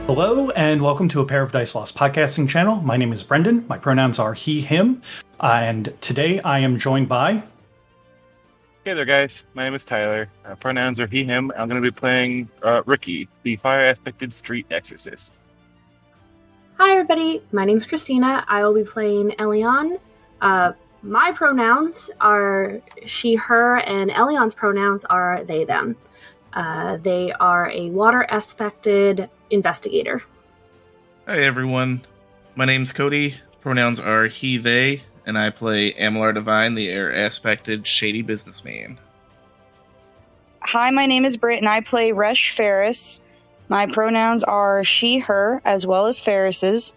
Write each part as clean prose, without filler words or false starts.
Hello, and welcome to A Pair of Dice Lost podcasting channel. My name is Brendan. My pronouns are he, him. And today I am joined by... Hey there, guys. My name is Tyler. Pronouns are he, him. I'm going to be playing Rikki, the fire-aspected street exorcist. Hi, everybody. My name's Christina. I will be playing Ellion. My pronouns are she, her, and Ellion's pronouns are they, them. They are a water-aspected investigator. Hi, everyone. My name's Cody. Pronouns are he, they, and I play Devine, the air-aspected shady businessman. Hi, my name is Britt, and I play Resh Ferris. My pronouns are she, her, as well as Ferris's.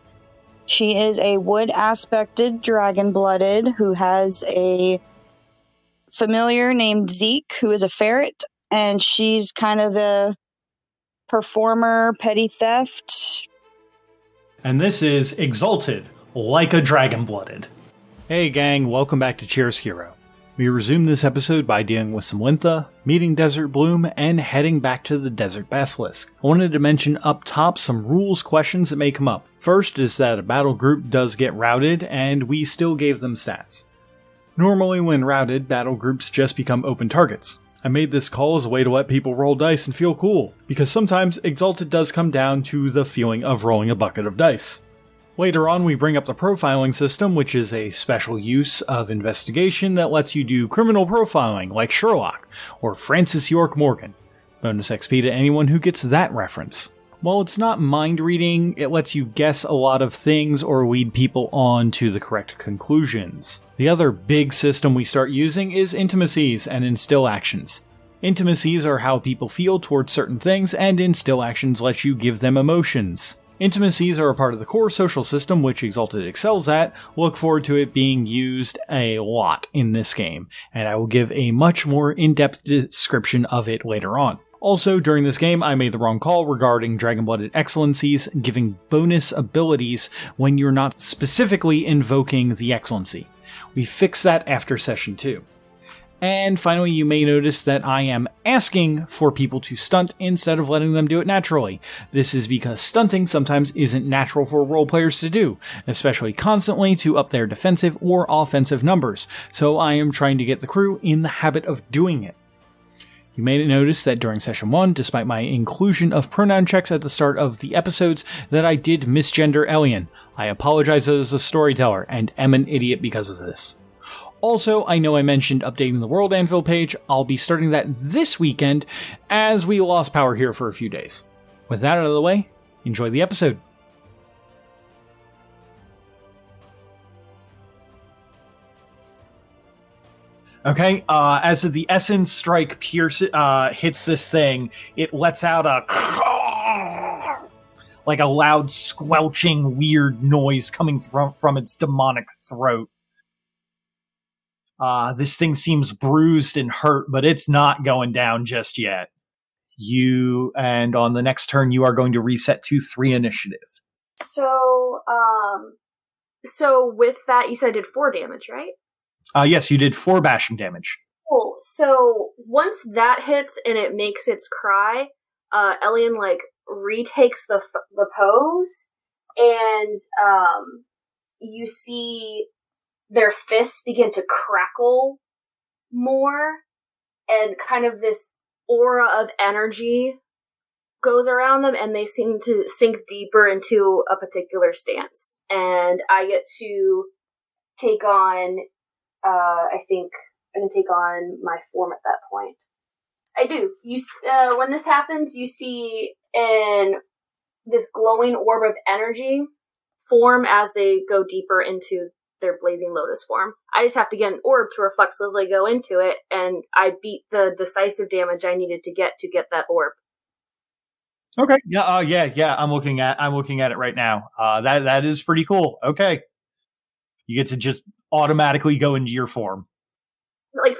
She is a wood-aspected dragon-blooded who has a familiar named Zeke, who is a ferret, and she's kind of a performer, petty theft. And this is Exalted, like a dragon-blooded. Hey gang, welcome back to Cheers Hero. We resume this episode by dealing with some Lintha, meeting Desert Bloom, and heading back to the Desert Basilisk. I wanted to mention up top some rules questions that may come up. First is that a battle group does get routed, and we still gave them stats. Normally when routed, battle groups just become open targets. I made this call as a way to let people roll dice and feel cool, because sometimes Exalted does come down to the feeling of rolling a bucket of dice. Later on, we bring up the profiling system, which is a special use of investigation that lets you do criminal profiling like Sherlock or Francis York Morgan. Bonus XP to anyone who gets that reference. While it's not mind reading, it lets you guess a lot of things or lead people on to the correct conclusions. The other big system we start using is intimacies and instill actions. Intimacies are how people feel towards certain things, and instill actions let you give them emotions. Intimacies are a part of the core social system which Exalted excels at. Look forward to it being used a lot in this game, and I will give a much more in-depth description of it later on. Also, during this game, I made the wrong call regarding Dragon-Blooded Excellencies, giving bonus abilities when you're not specifically invoking the Excellency. We fixed that after Session 2. And finally, you may notice that I am asking for people to stunt instead of letting them do it naturally. This is because stunting sometimes isn't natural for role players to do, especially constantly to up their defensive or offensive numbers, so I am trying to get the crew in the habit of doing it. You may notice that during Session 1, despite my inclusion of pronoun checks at the start of the episodes, that I did misgender Ellion. I apologize as a storyteller, and am an idiot because of this. Also, I know I mentioned updating the World Anvil page. I'll be starting that this weekend, as we lost power here for a few days. With that out of the way, enjoy the episode. Okay, as the Essence Strike hits this thing, it lets out a like a loud squelching weird noise coming from its demonic throat. This thing seems bruised and hurt, but it's not going down just yet. And on the next turn, you are going to reset to 3 initiative. So with that, you said I did 4 damage, right? Yes, you did 4 bashing damage. Cool. So once that hits and it makes its cry, Ellion, retakes the pose, and, you see their fists begin to crackle more, and kind of this aura of energy goes around them, and they seem to sink deeper into a particular stance. And I get to take on, I think I'm going to take on my form at that point. I do. When this happens, you see this glowing orb of energy form as they go deeper into their blazing lotus form. I just have to get an orb to reflexively go into it, and I beat the decisive damage I needed to get that orb. Okay. Yeah. I'm looking at it right now. That is pretty cool. Okay. You get to just automatically go into your form.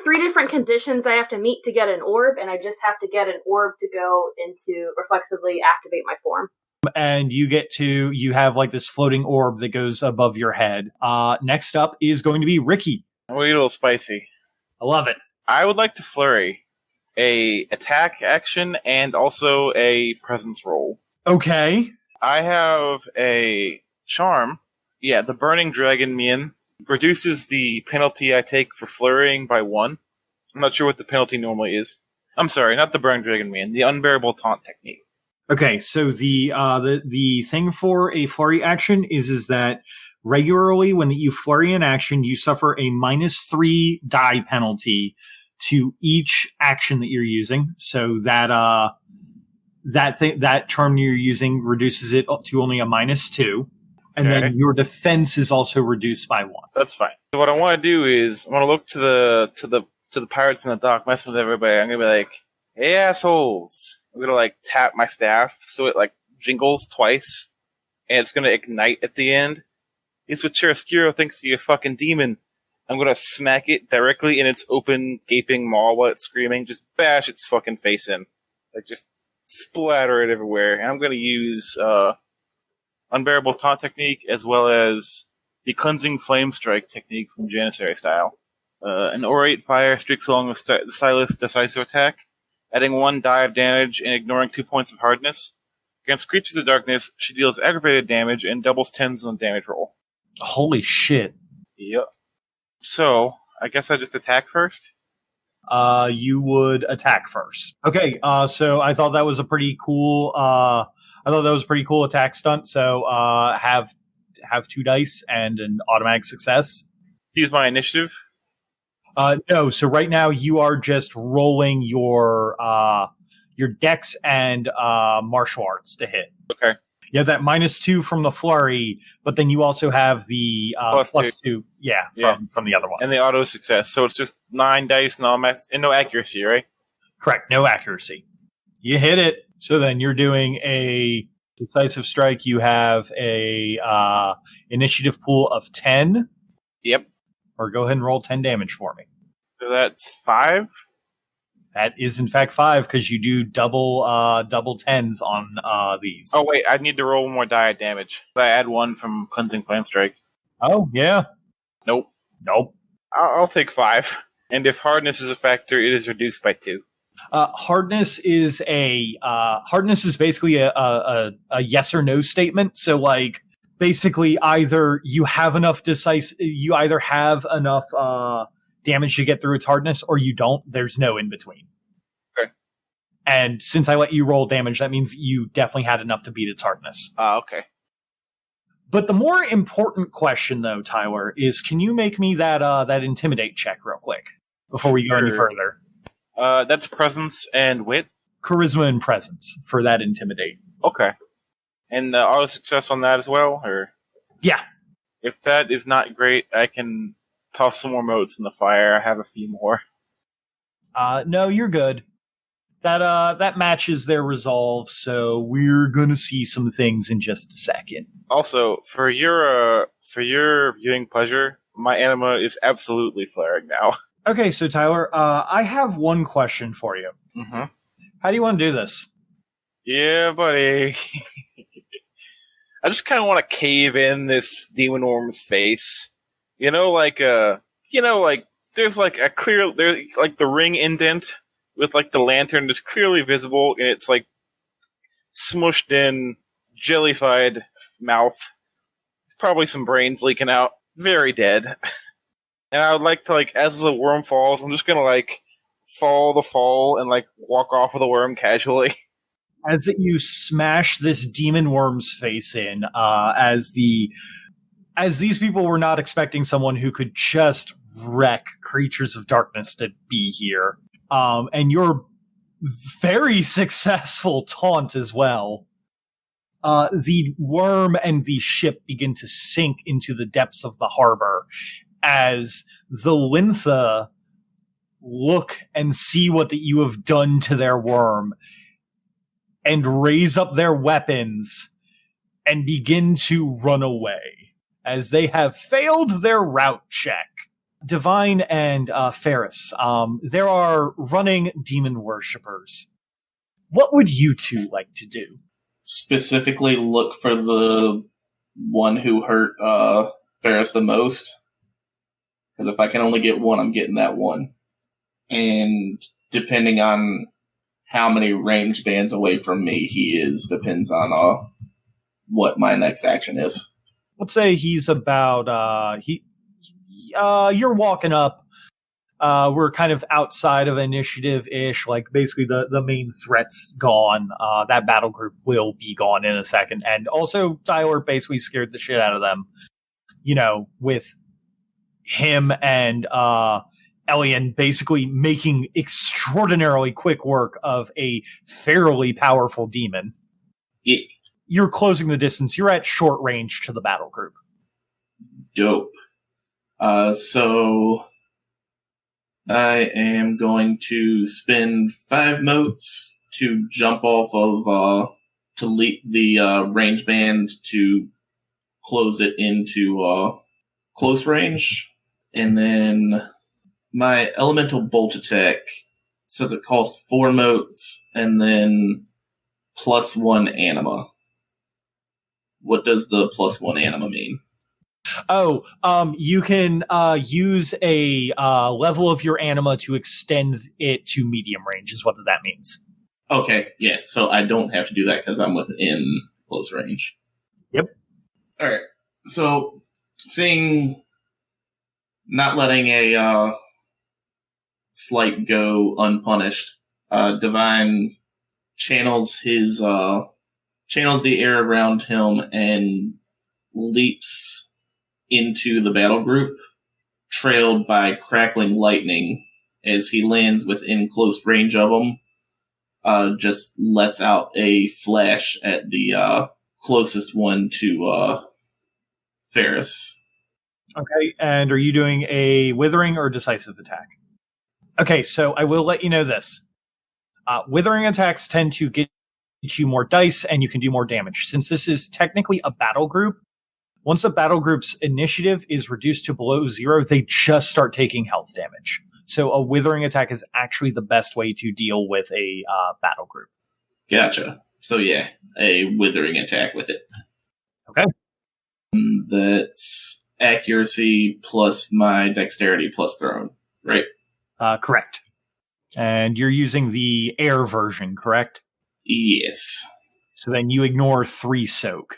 3 different conditions I have to meet to get an orb, and I just have to get an orb to go into reflexively activate my form. And you have this floating orb that goes above your head. Next up is going to be Rikki. A little spicy. I love it. I would like to flurry a attack action and also a presence roll. Okay. I have a charm. Yeah, the Burning Dragon Mien reduces the penalty I take for flurrying by 1. I'm not sure what the penalty normally is. I'm sorry, not the Burning Dragon Mien, the Unbearable Taunt technique. Okay, so the thing for a flurry action is that regularly when you flurry an action, you suffer a -3 die penalty to each action that you're using. So that that charm you're using reduces it up to only a -2, and Okay. then your defense is also reduced by 1. That's fine. So what I want to do is I want to look to the pirates in the dock, mess with everybody. I'm gonna be like, "Hey assholes!" I'm gonna like tap my staff so it like jingles twice, and it's gonna ignite at the end. It's what Chiaroscuro thinks you're a fucking demon. I'm gonna smack it directly in its open, gaping maw while it's screaming. Just bash its fucking face in, like just splatter it everywhere. And I'm gonna use Unbearable Taunt technique as well as the Cleansing Flame Strike technique from Janissary style. An Orate Fire streaks along the Stylus decisive attack, adding 1 die of damage and ignoring 2 points of hardness. Against creatures of darkness, she deals aggravated damage and doubles 10s on the damage roll. Holy shit! Yep. So, I guess I just attack first? You would attack first. Okay, so I thought that was a pretty cool. Attack stunt. So have 2 dice and an automatic success. Use my initiative? No. So right now you are just rolling your dex and martial arts to hit. Okay. You have that -2 from the flurry, but then you also have the plus two. From the other one. And the auto success. So it's just 9 dice and no accuracy, right? Correct. No accuracy. You hit it. So then you're doing a decisive strike. You have a initiative pool of 10. Yep. Or go ahead and roll 10 damage for me. So that's 5? That is in fact 5 because you do double 10s on these. Oh wait, I need to roll 1 more die of damage. I add 1 from Cleansing Flame Strike. Oh yeah. Nope. I'll take 5. And if hardness is a factor, it is reduced by 2. Hardness is basically a yes or no statement. So like basically either you have enough damage to get through its hardness, or you don't. There's no in between. Okay. And since I let you roll damage, that means you definitely had enough to beat its hardness. Okay. But the more important question, though, Tyler, is can you make me that intimidate check real quick before we go any further? That's presence and wit? Charisma and presence for that intimidate. Okay. And auto success on that as well? Or yeah. If that is not great, I can toss some more motes in the fire. I have a few more. No, you're good. That matches their resolve, so we're gonna see some things in just a second. Also, for your viewing pleasure, my anima is absolutely flaring now. Okay, so Tyler, I have one question for you. Mm-hmm. How do you want to do this? Yeah, buddy. I just kind of want to cave in this demon worm's face. There's like a clear, there's like the ring indent with like the lantern is clearly visible, and it's like smushed in, jellified mouth. Probably some brains leaking out. Very dead. And I would like to, like, as the worm falls, I'm just gonna like follow the fall and like walk off of the worm casually. As you smash this demon worm's face in, as these people were not expecting someone who could just wreck creatures of darkness to be here. And your very successful taunt as well. The worm and the ship begin to sink into the depths of the harbor as the Lintha look and see what that you have done to their worm and raise up their weapons and begin to run away as they have failed their route check. Devine and Ferris, there are running demon worshippers. What would you two like to do? Specifically look for the one who hurt Ferris the most. Because if I can only get one, I'm getting that one. And depending on how many range bands away from me he is, depends on what my next action is. Let's say he's about you're walking up. We're kind of outside of initiative-ish, like basically the main threat's gone. That battle group will be gone in a second. And also Tyler basically scared the shit out of them, with him and Ellion basically making extraordinarily quick work of a fairly powerful demon. Yeah. You're closing the distance. You're at short range to the battle group. Dope. So I am going to spend 5 motes to jump off of, to leap the range band to close it into close range. And then my elemental bolt attack says it costs 4 motes and then +1 anima. What does the +1 anima mean? Oh, you can use a level of your anima to extend it to medium range, is what that means. Okay, yeah, so I don't have to do that because I'm within close range. Yep. Alright, so seeing not letting a slight go unpunished, Devine channels the air around him and leaps into the battle group, trailed by crackling lightning as he lands within close range of them. Just lets out a flash at the closest one to Ferris. Okay, and are you doing a withering or decisive attack? Okay, so I will let you know this. Withering attacks tend to get you more dice, and you can do more damage. Since this is technically a battle group, once a battle group's initiative is reduced to below 0, they just start taking health damage. So a withering attack is actually the best way to deal with a battle group. Gotcha. So yeah, a withering attack with it. Okay. That's accuracy plus my dexterity plus thrown, right? Correct. And you're using the air version, correct? Yes. So then you ignore 3 soak.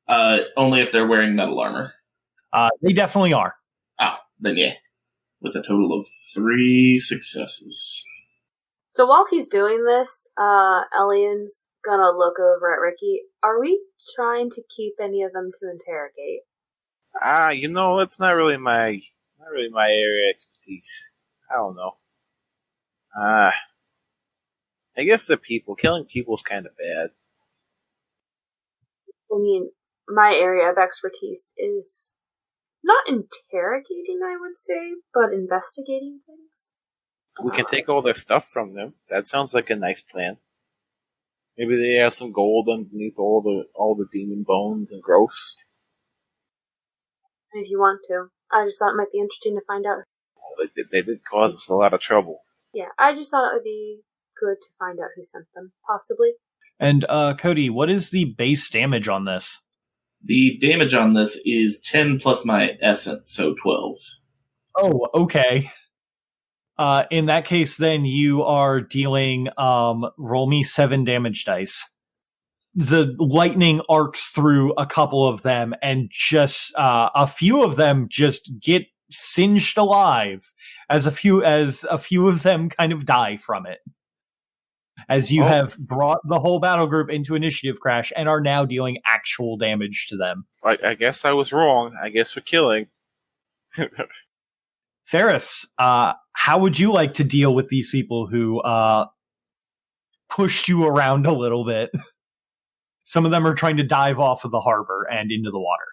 Only if they're wearing metal armor. They definitely are. Oh, then yeah. With a total of 3 successes. So while he's doing this, Ellion's gonna look over at Rikki. Are we trying to keep any of them to interrogate? It's not really my area of expertise. I don't know. I guess killing people is kind of bad. I mean, my area of expertise is not interrogating, I would say, but investigating things. We can take all their stuff from them. That sounds like a nice plan. Maybe they have some gold underneath all the demon bones and gross. If you want to. I just thought it might be interesting to find out. They did cause us a lot of trouble. Yeah, I just thought it would be good to find out who sent them, possibly. And Cody, what is the base damage on this? The damage on this is 10 plus my essence, so 12. Oh, okay. In that case, then you are dealing roll me 7 damage dice. The lightning arcs through a couple of them, and just a few of them just get singed alive, as a few of them kind of die from it. As you have brought the whole battle group into initiative crash and are now dealing actual damage to them. I guess I was wrong. I guess we're killing. Ferris, how would you like to deal with these people who pushed you around a little bit? Some of them are trying to dive off of the harbor and into the water.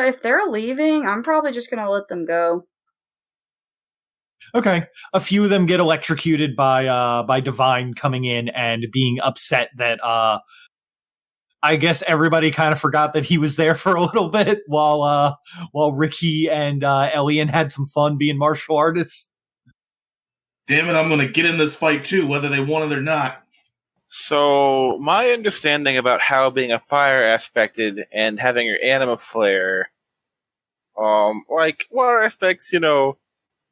If they're leaving, I'm probably just gonna let them go. Okay. A few of them get electrocuted by Devine coming in and being upset that I guess everybody kind of forgot that he was there for a little bit while Rikki and Ellion had some fun being martial artists. Damn it, I'm gonna get in this fight too, whether they want it or not. So, my understanding about how being a fire aspected and having your anima flare, like water aspects,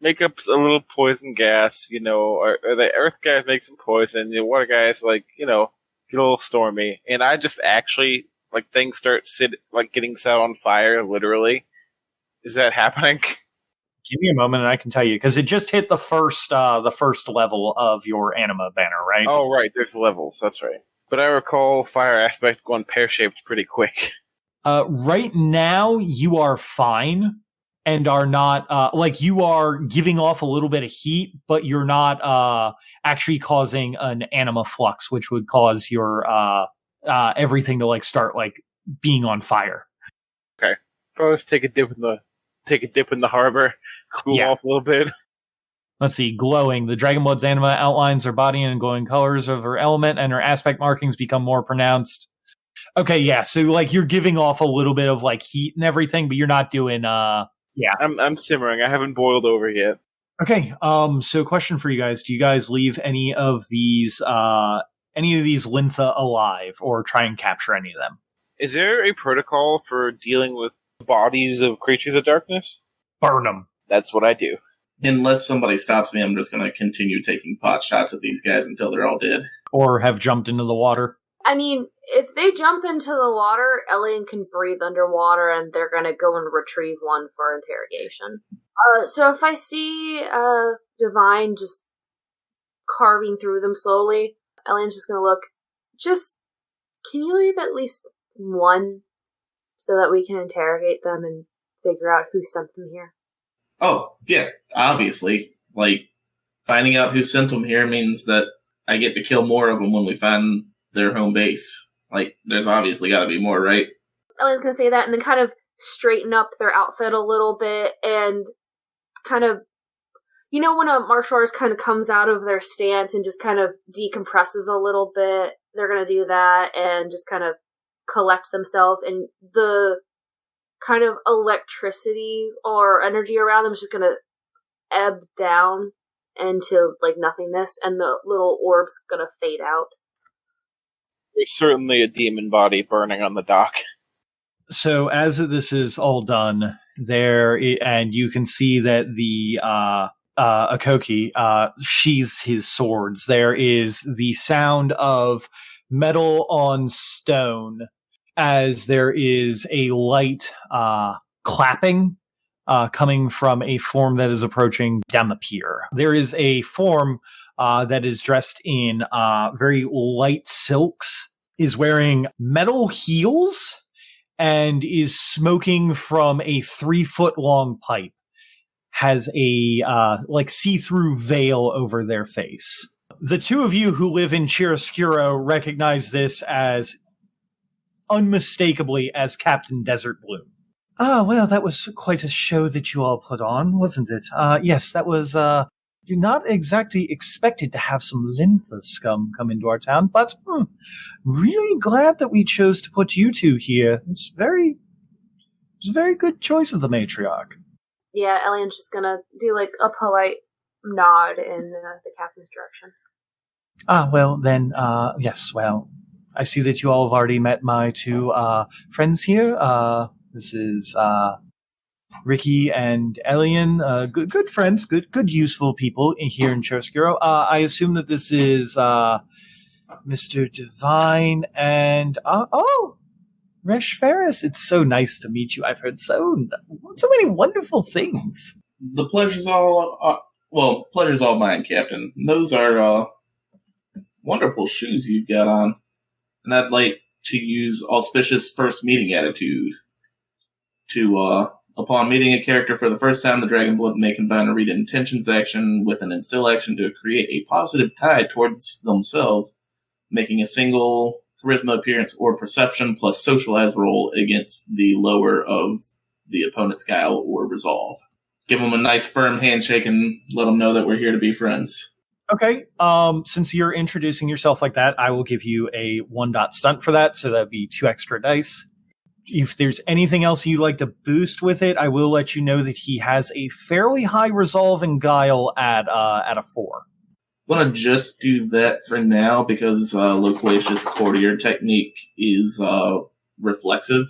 make up a little poison gas, or the earth guys make some poison, the water guys, get a little stormy, and I just actually, like, things start getting set on fire, literally. Is that happening? Give me a moment and I can tell you, because it just hit the first level of your anima banner, right? Oh, right, there's levels, that's right. But I recall fire aspect going pear-shaped pretty quick. Right now, you are fine and are not, you are giving off a little bit of heat, but you're not actually causing an anima flux, which would cause your everything to, start, being on fire. Okay. Probably just take a dip in the harbor, cool off a little bit. Let's see, glowing. The Dragonblood's anima outlines her body in glowing colors of her element, and her aspect markings become more pronounced. Okay, yeah, so, you're giving off a little bit of, heat and everything, but you're not doing, yeah. I'm simmering. I haven't boiled over yet. Okay, so question for you guys. Do you guys leave any of these Lintha alive, or try and capture any of them? Is there a protocol for dealing with bodies of creatures of darkness? Burn them. That's what I do. Unless somebody stops me, I'm just going to continue taking pot shots at these guys until they're all dead. Or have jumped into the water. I mean, if they jump into the water, Ellion can breathe underwater, and they're going to go and retrieve one for interrogation. So if I see Devine just carving through them slowly, Ellion's just going to look. Can you leave at least one so that we can interrogate them and figure out who sent them here? Oh, yeah, obviously. Finding out who sent them here means that I get to kill more of them when we find their home base. There's obviously got to be more, right? Ellion's going to say that and then kind of straighten up their outfit a little bit and kind of, when a martial artist kind of comes out of their stance and just kind of decompresses a little bit, they're going to do that and just kind of collect themselves, and the kind of electricity or energy around them is just going to ebb down into nothingness, and the little orb's going to fade out. There's certainly a demon body burning on the dock. So as this is all done, and you can see that the Akoki sheathes his swords. There is the sound of metal on stone, as there is a light clapping coming from a form that is approaching down the pier. There is a form that is dressed in very light silks, is wearing metal heels, and is smoking from a 3-foot long pipe. Has a see-through veil over their face. The two of you who live in Chiaroscuro recognize this as unmistakably as Captain Desert Bloom. Ah, well, that was quite a show that you all put on, wasn't it? Yes, that was, you're not exactly expected to have some Lintha scum come into our town, but really glad that we chose to put you two here. It's a very good choice of the matriarch. Yeah, Ellion's just gonna do a polite nod in the captain's direction. Ah, well, then, yes, well, I see that you all have already met my two friends here. This is Rikki and Ellion, good friends, good useful people here in Chiaroscuro. I assume that this is Mr. Devine and Resh Ferris. It's so nice to meet you. I've heard so many wonderful things. The pleasure's all mine, Captain. Those are wonderful shoes you've got on, and I'd like to use auspicious first meeting attitude to, upon meeting a character for the first time, the Dragonblood may combine a read intentions action with an instill action to create a positive tie towards themselves, making a single charisma appearance or perception plus socialize roll against the lower of the opponent's guile or resolve. Give them a nice firm handshake and let them know that we're here to be friends. Okay, since you're introducing yourself like that, I will give you a 1-dot stunt for that, so that'd be 2 extra dice. If there's anything else you'd like to boost with it, I will let you know that he has a fairly high resolve and guile at a 4. I want to just do that for now because Loquacious Courtier technique is reflexive,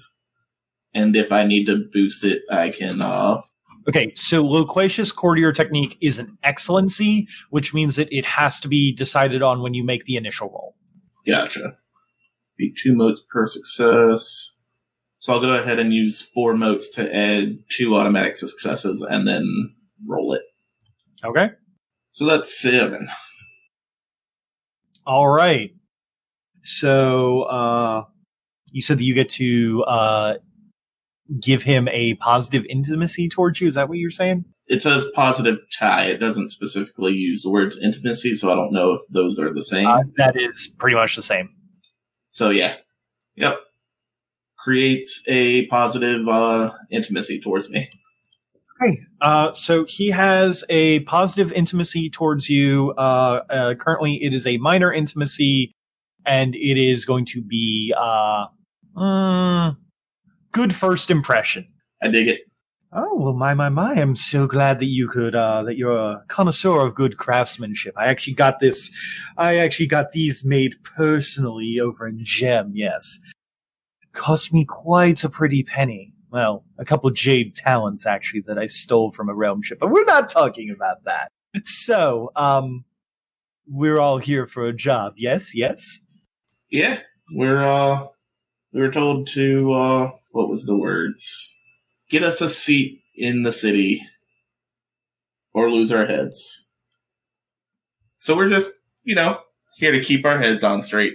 and if I need to boost it, I can... Okay, so Loquacious Courtier technique is an excellency, which means that it has to be decided on when you make the initial roll. Gotcha. Be 2 motes per success. So I'll go ahead and use 4 motes to add 2 automatic successes and then roll it. Okay. So that's 7. All right. So you said that you get to give him a positive intimacy towards you. Is that what you're saying? It says positive tie. It doesn't specifically use the words intimacy, so I don't know if those are the same. That is pretty much the same. So yeah. Yep. Creates a positive intimacy towards me. Okay. So he has a positive intimacy towards you. Currently, it is a minor intimacy, and it is going to be good first impression. I dig it. Oh, well, my. I'm so glad that you could, that you're a connoisseur of good craftsmanship. I actually got these made personally over in Gem, yes. Cost me quite a pretty penny. Well, a couple jade talents, actually, that I stole from a realm ship, but we're not talking about that. So, we're all here for a job, yes? Yeah, we were told to, what was the words? Get us a seat in the city, or lose our heads. So we're just, here to keep our heads on straight.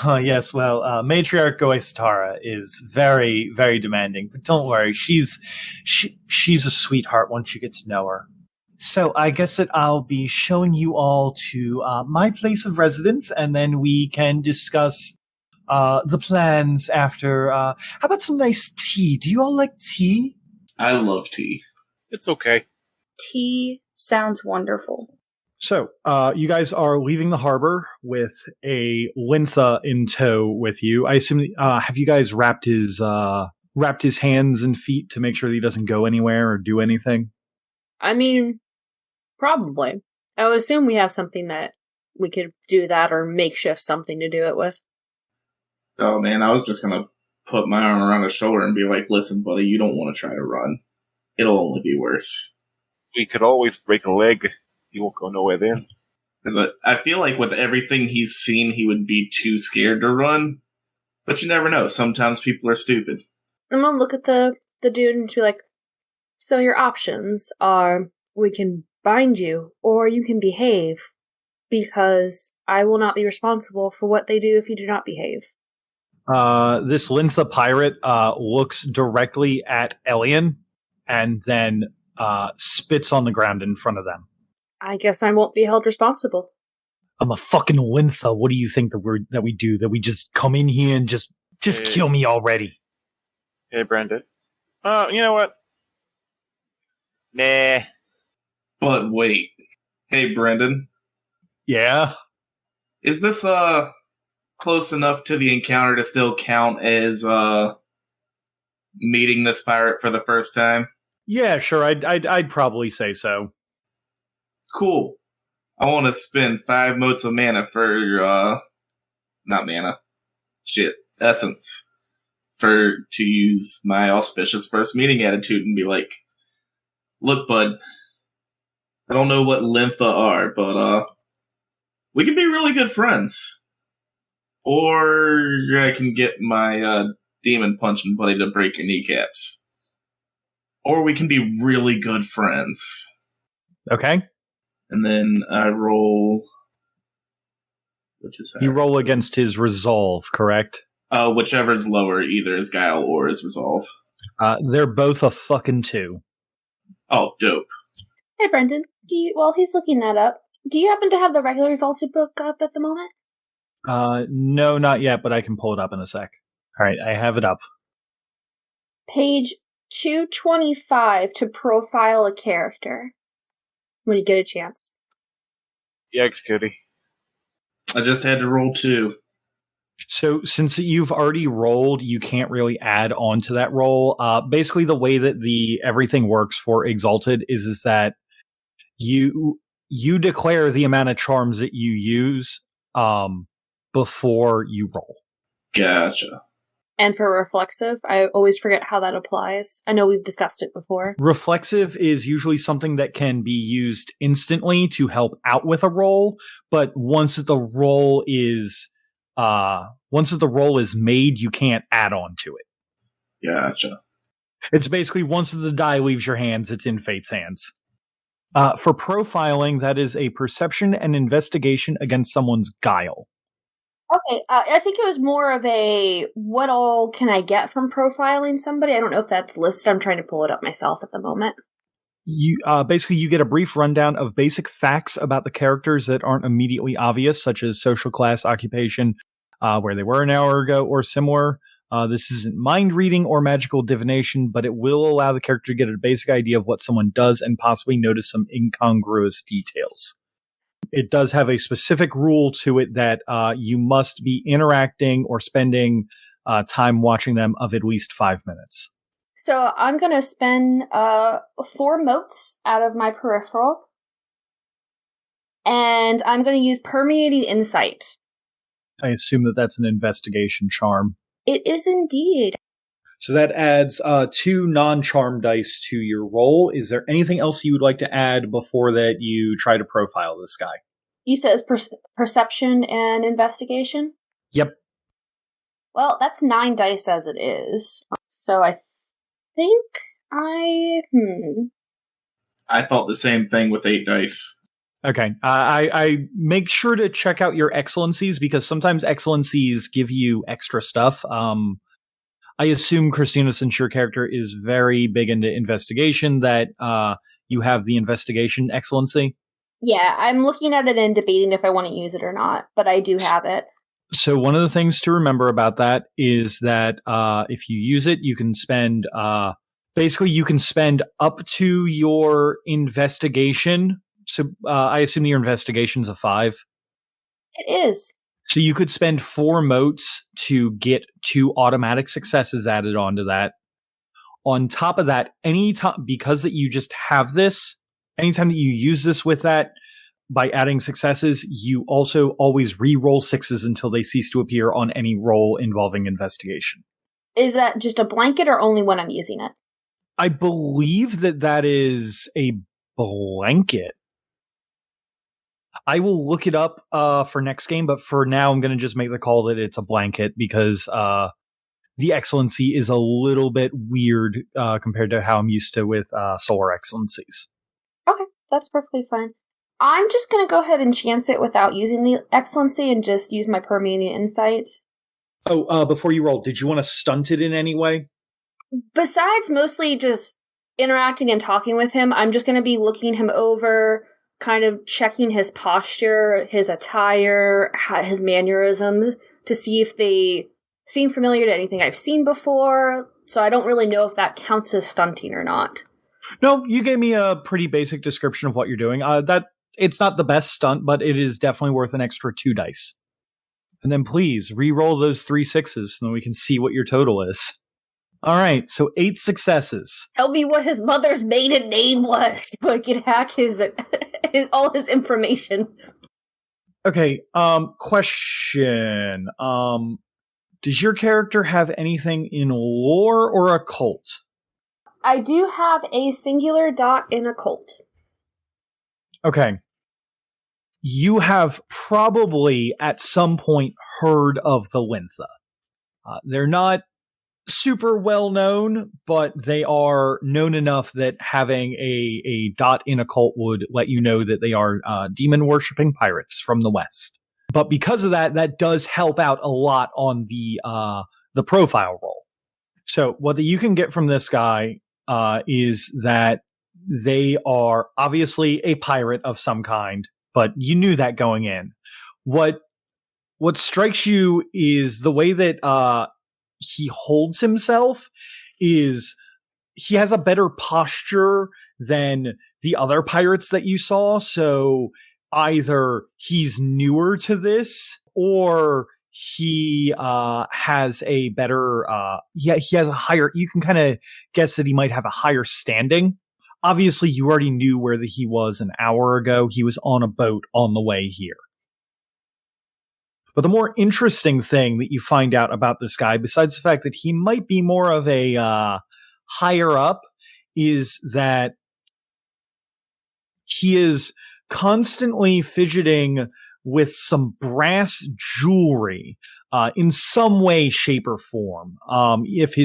Yes, well, Matriarch Goesatara is very, very demanding, but don't worry, she's a sweetheart once you get to know her. So I guess that I'll be showing you all to my place of residence, and then we can discuss the plans after. How about some nice tea? Do you all like tea? I love tea. It's okay. Tea sounds wonderful. So, you guys are leaving the harbor with a Lintha in tow with you. I assume, have you guys wrapped his hands and feet to make sure that he doesn't go anywhere or do anything? I mean, probably. I would assume we have something that we could do that or makeshift something to do it with. Oh man, I was just gonna put my arm around his shoulder and be like, listen, buddy, you don't want to try to run. It'll only be worse. We could always break a leg. He won't go nowhere then. Because I feel like with everything he's seen, he would be too scared to run. But you never know. Sometimes people are stupid. I'm gonna look at the dude and be like, so your options are we can bind you or you can behave, because I will not be responsible for what they do if you do not behave. This Lintha pirate looks directly at Ellion and then spits on the ground in front of them. I guess I won't be held responsible. I'm a fucking Lintha. What do you think that we do? That we just come in here and just kill me already? Hey, Brandon. You know what? Nah. But wait. Hey, Brendan. Yeah? Is this, close enough to the encounter to still count as, meeting this pirate for the first time? Yeah, sure. I'd probably say so. Cool. I want to spend 5 motes of mana for, not mana. Essence. To use my auspicious first meeting attitude and be like, look, bud, I don't know what Lintha are, but, we can be really good friends. Or I can get my, demon punching buddy to break your kneecaps. Or we can be really good friends. Okay. And then I roll... You roll against his resolve, correct? Whichever's lower, either his guile or his resolve. They're both a fucking 2. Oh, dope. Hey, Brendan. While he's looking that up, do you happen to have the regular Exalted book up at the moment? No, not yet, but I can pull it up in a sec. Alright, I have it up. Page 225 to profile a character. When you get a chance. Yikes, Cody. I just had to roll 2. So, since you've already rolled, you can't really add on to that roll. Basically, the way that everything works for Exalted is that you declare the amount of charms that you use before you roll. Gotcha. And for reflexive, I always forget how that applies. I know we've discussed it before. Reflexive is usually something that can be used instantly to help out with a roll, but once the roll is the roll is made, you can't add on to it. Gotcha. It's basically once the die leaves your hands, it's in fate's hands. For profiling, that is a perception and investigation against someone's guile. Okay, I think it was more of a what all can I get from profiling somebody? I don't know if that's listed. I'm trying to pull it up myself at the moment. You basically you get a brief rundown of basic facts about the characters that aren't immediately obvious, such as social class, occupation, where they were an hour ago, or similar. This isn't mind reading or magical divination, but it will allow the character to get a basic idea of what someone does and possibly notice some incongruous details. It does have a specific rule to it that you must be interacting or spending time watching them of at least 5 minutes. So I'm going to spend 4 motes out of my peripheral, and I'm going to use Permeating Insight. I assume that that's an investigation charm. It is indeed. So that adds 2 non-charm dice to your roll. Is there anything else you would like to add before that you try to profile this guy? You said it's perception and investigation? Yep. Well, that's 9 dice as it is. So I think I thought the same thing with 8 dice. Okay. I make sure to check out your excellencies because sometimes excellencies give you extra stuff. I assume Christina, since your character is very big into investigation, that you have the investigation excellency. Yeah, I'm looking at it and debating if I want to use it or not, but I do have it. So one of the things to remember about that is that if you use it, you can spend basically you can spend up to your investigation. So I assume your investigation's a 5. It is. So you could spend 4 motes to get 2 automatic successes added onto that. On top of that, because that you just have this, anytime that you use this with that, by adding successes, you also always re-roll 6s until they cease to appear on any roll involving investigation. Is that just a blanket or only when I'm using it? I believe that is a blanket. I will look it up for next game, but for now I'm going to just make the call that it's a blanket because the excellency is a little bit weird compared to how I'm used to with solar excellencies. Okay, that's perfectly fine. I'm just going to go ahead and chance it without using the excellency and just use my Permeating Insight. Oh, before you roll, did you want to stunt it in any way? Besides mostly just interacting and talking with him, I'm just going to be looking him over, kind of checking his posture, his attire, his mannerisms, to see if they seem familiar to anything I've seen before. So I don't really know if that counts as stunting or not. No, you gave me a pretty basic description of what you're doing. It's not the best stunt, but it is definitely worth an extra 2 dice. And then please re-roll those 3 6s so that we can see what your total is. All right, so 8 successes. Tell me what his mother's maiden name was so I can hack his all his information. Okay, question. Does your character have anything in lore or occult? I do have a singular dot in occult. Okay. You have probably at some point heard of the Lintha. They're not super well known, but they are known enough that having a dot in occult would let you know that they are demon worshipping pirates from the West. But because of that does help out a lot on the profile roll. So what you can get from this guy is that they are obviously a pirate of some kind, but you knew that going in. What strikes you is the way that he holds himself is he has a better posture than the other pirates that you saw. So either he's newer to this or he has a better, he has a higher, you can kind of guess that he might have a higher standing. Obviously, you already knew where he was an hour ago. He was on a boat on the way here. But the more interesting thing that you find out about this guy, besides the fact that he might be more of a higher up, is that he is constantly fidgeting with some brass jewelry in some way, shape, or form. If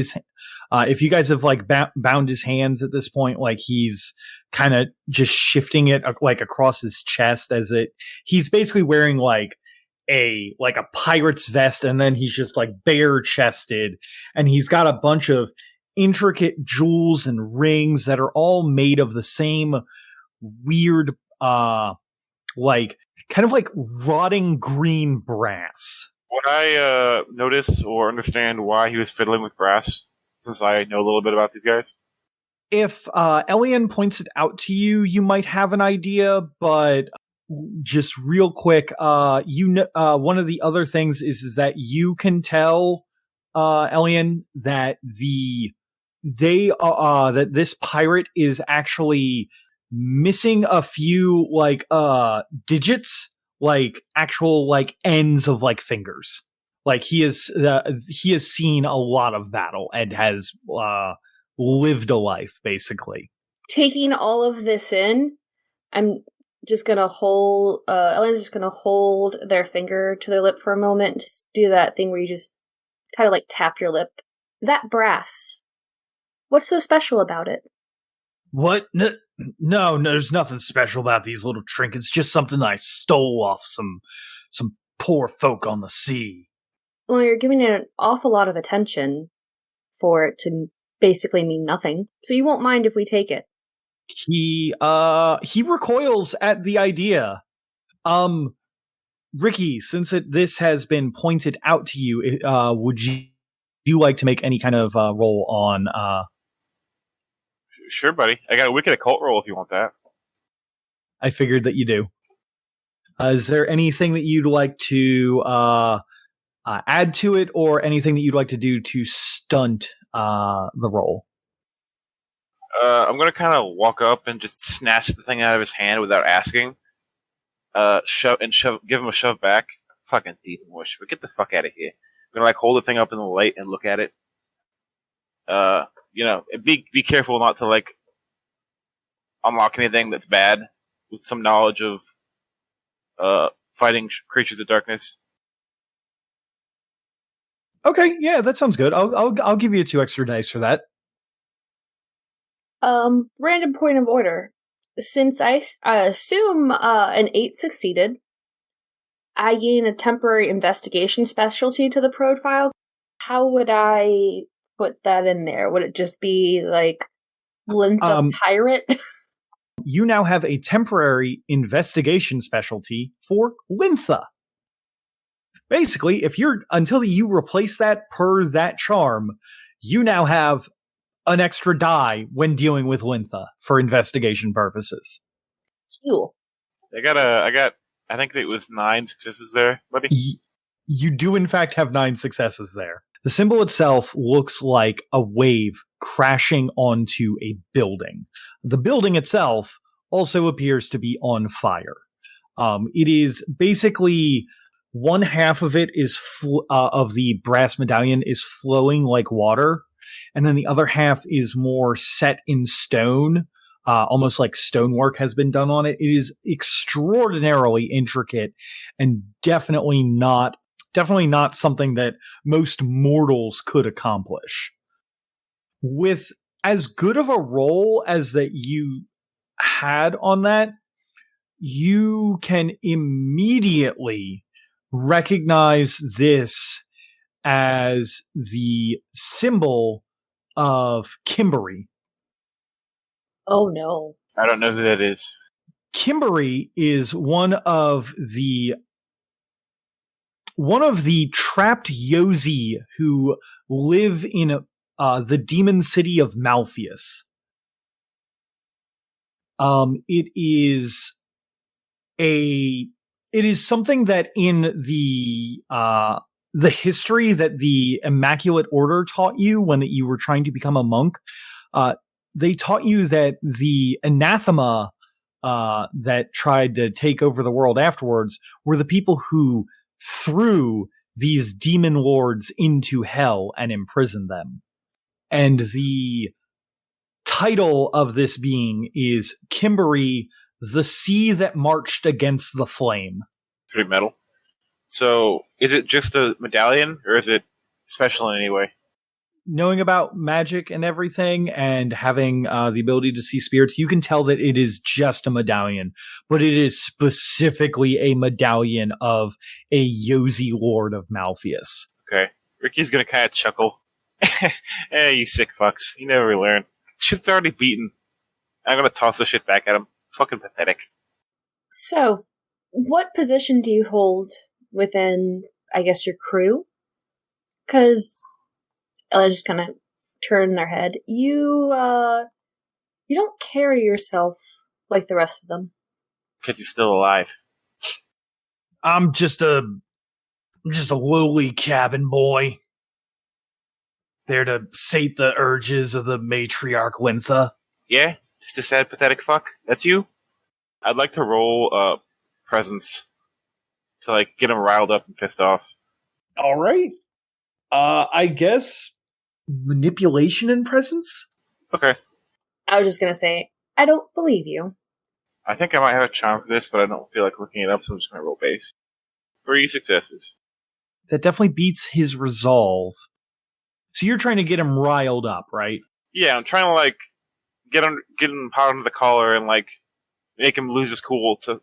you guys have like bound his hands at this point, like he's kind of just shifting it like across his chest he's basically wearing like a pirate's vest, and then he's just like bare chested, and he's got a bunch of intricate jewels and rings that are all made of the same weird, like kind of like rotting green brass. Would I notice or understand why he was fiddling with brass, since I know a little bit about these guys? If Ellion points it out to you, you might have an idea, but just real quick, one of the other things is that you can tell, Ellion, that that this pirate is actually missing a few like digits, like actual like ends of like fingers. Like he has seen a lot of battle and has lived a life, basically. Taking all of this in, I'm just gonna hold. Ellen's just gonna hold their finger to their lip for a moment. And just do that thing where you just kind of like tap your lip. That brass. What's so special about it? What? No, there's nothing special about these little trinkets. Just something I stole off some poor folk on the sea. Well, you're giving it an awful lot of attention for it to basically mean nothing. So you won't mind if we take it. He recoils at the idea. Rikki, since this has been pointed out to you, would you like to make any kind of roll on? Sure, buddy. I got a wicked occult roll if you want that. I figured that you do. Is there anything that you'd like to add to it, or anything that you'd like to do to stunt the roll? I'm gonna kind of walk up and just snatch the thing out of his hand without asking. Give him a shove back. Fucking thief and worship. Get the fuck out of here. I'm gonna like hold the thing up in the light and look at it. Be careful not to like unlock anything that's bad with some knowledge of fighting creatures of darkness. Okay, yeah, that sounds good. I'll give you 2 extra dice for that. Random point of order. Since I assume an 8 succeeded, I gain a temporary investigation specialty to the profile. How would I put that in there? Would it just be like Lintha Pirate? You now have a temporary investigation specialty for Lintha. Basically, until you replace that per that charm, you now have an extra die when dealing with Lintha for investigation purposes. Cool. I think it was 9 successes there, buddy. You do in fact have 9 successes there. The symbol itself looks like a wave crashing onto a building. The building itself also appears to be on fire. It is basically one half of it is of the brass medallion is flowing like water, and then the other half is more set in stone, almost like stonework has been done on it. It is extraordinarily intricate and definitely not something that most mortals could accomplish. With as good of a roll as that you had on that, you can immediately recognize this as the symbol of Kimberly. Oh no. I don't know who that is. Kimberly is one of the trapped Yozi who live in the demon city of Malpheus. It is something that in the history that the Immaculate Order taught you when you were trying to become a monk. They taught you that the anathema that tried to take over the world afterwards were the people who threw these demon lords into hell and imprisoned them. And the title of this being is Kimberly, the Sea That Marched Against the Flame. pretty metal. So, is it just a medallion, or is it special in any way? Knowing about magic and everything and having the ability to see spirits, you can tell that it is just a medallion, but it is specifically a medallion of a Yosi Lord of Malpheus. Okay. Rikki's gonna kind of chuckle. Hey, you sick fucks. You never learn. Shit's already beaten. I'm gonna toss the shit back at him. Fucking pathetic. So, what position do you hold within, I guess, your crew? Because I just kind of turn their head. You don't carry yourself like the rest of them. Because he's still alive. I'm just a lowly cabin boy. There to sate the urges of the matriarch Wintha. Yeah? Just a sad, pathetic fuck? That's you? I'd like to roll presence to, like, get him riled up and pissed off. All right. I guess manipulation and presence? Okay. I was just going to say, I don't believe you. I think I might have a charm for this, but I don't feel like looking it up, so I'm just going to roll base. 3 successes. That definitely beats his resolve. So you're trying to get him riled up, right? Yeah, I'm trying to, like, get him hot under the collar and, like, make him lose his cool to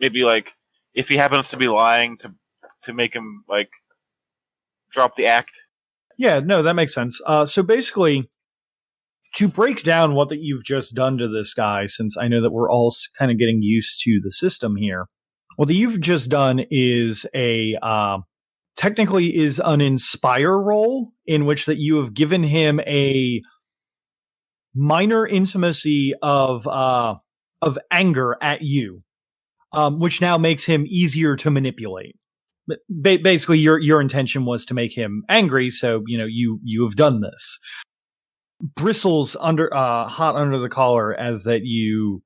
maybe, like, if he happens to be lying, to make him, like, drop the act. Yeah, no, that makes sense. So basically, to break down what that you've just done to this guy, since I know that we're all kind of getting used to the system here, what that you've just done is technically is an inspire roll in which that you have given him a minor intimacy of anger at you, which now makes him easier to manipulate. But basically, your intention was to make him angry, so you have done this. Bristles under hot under the collar as that you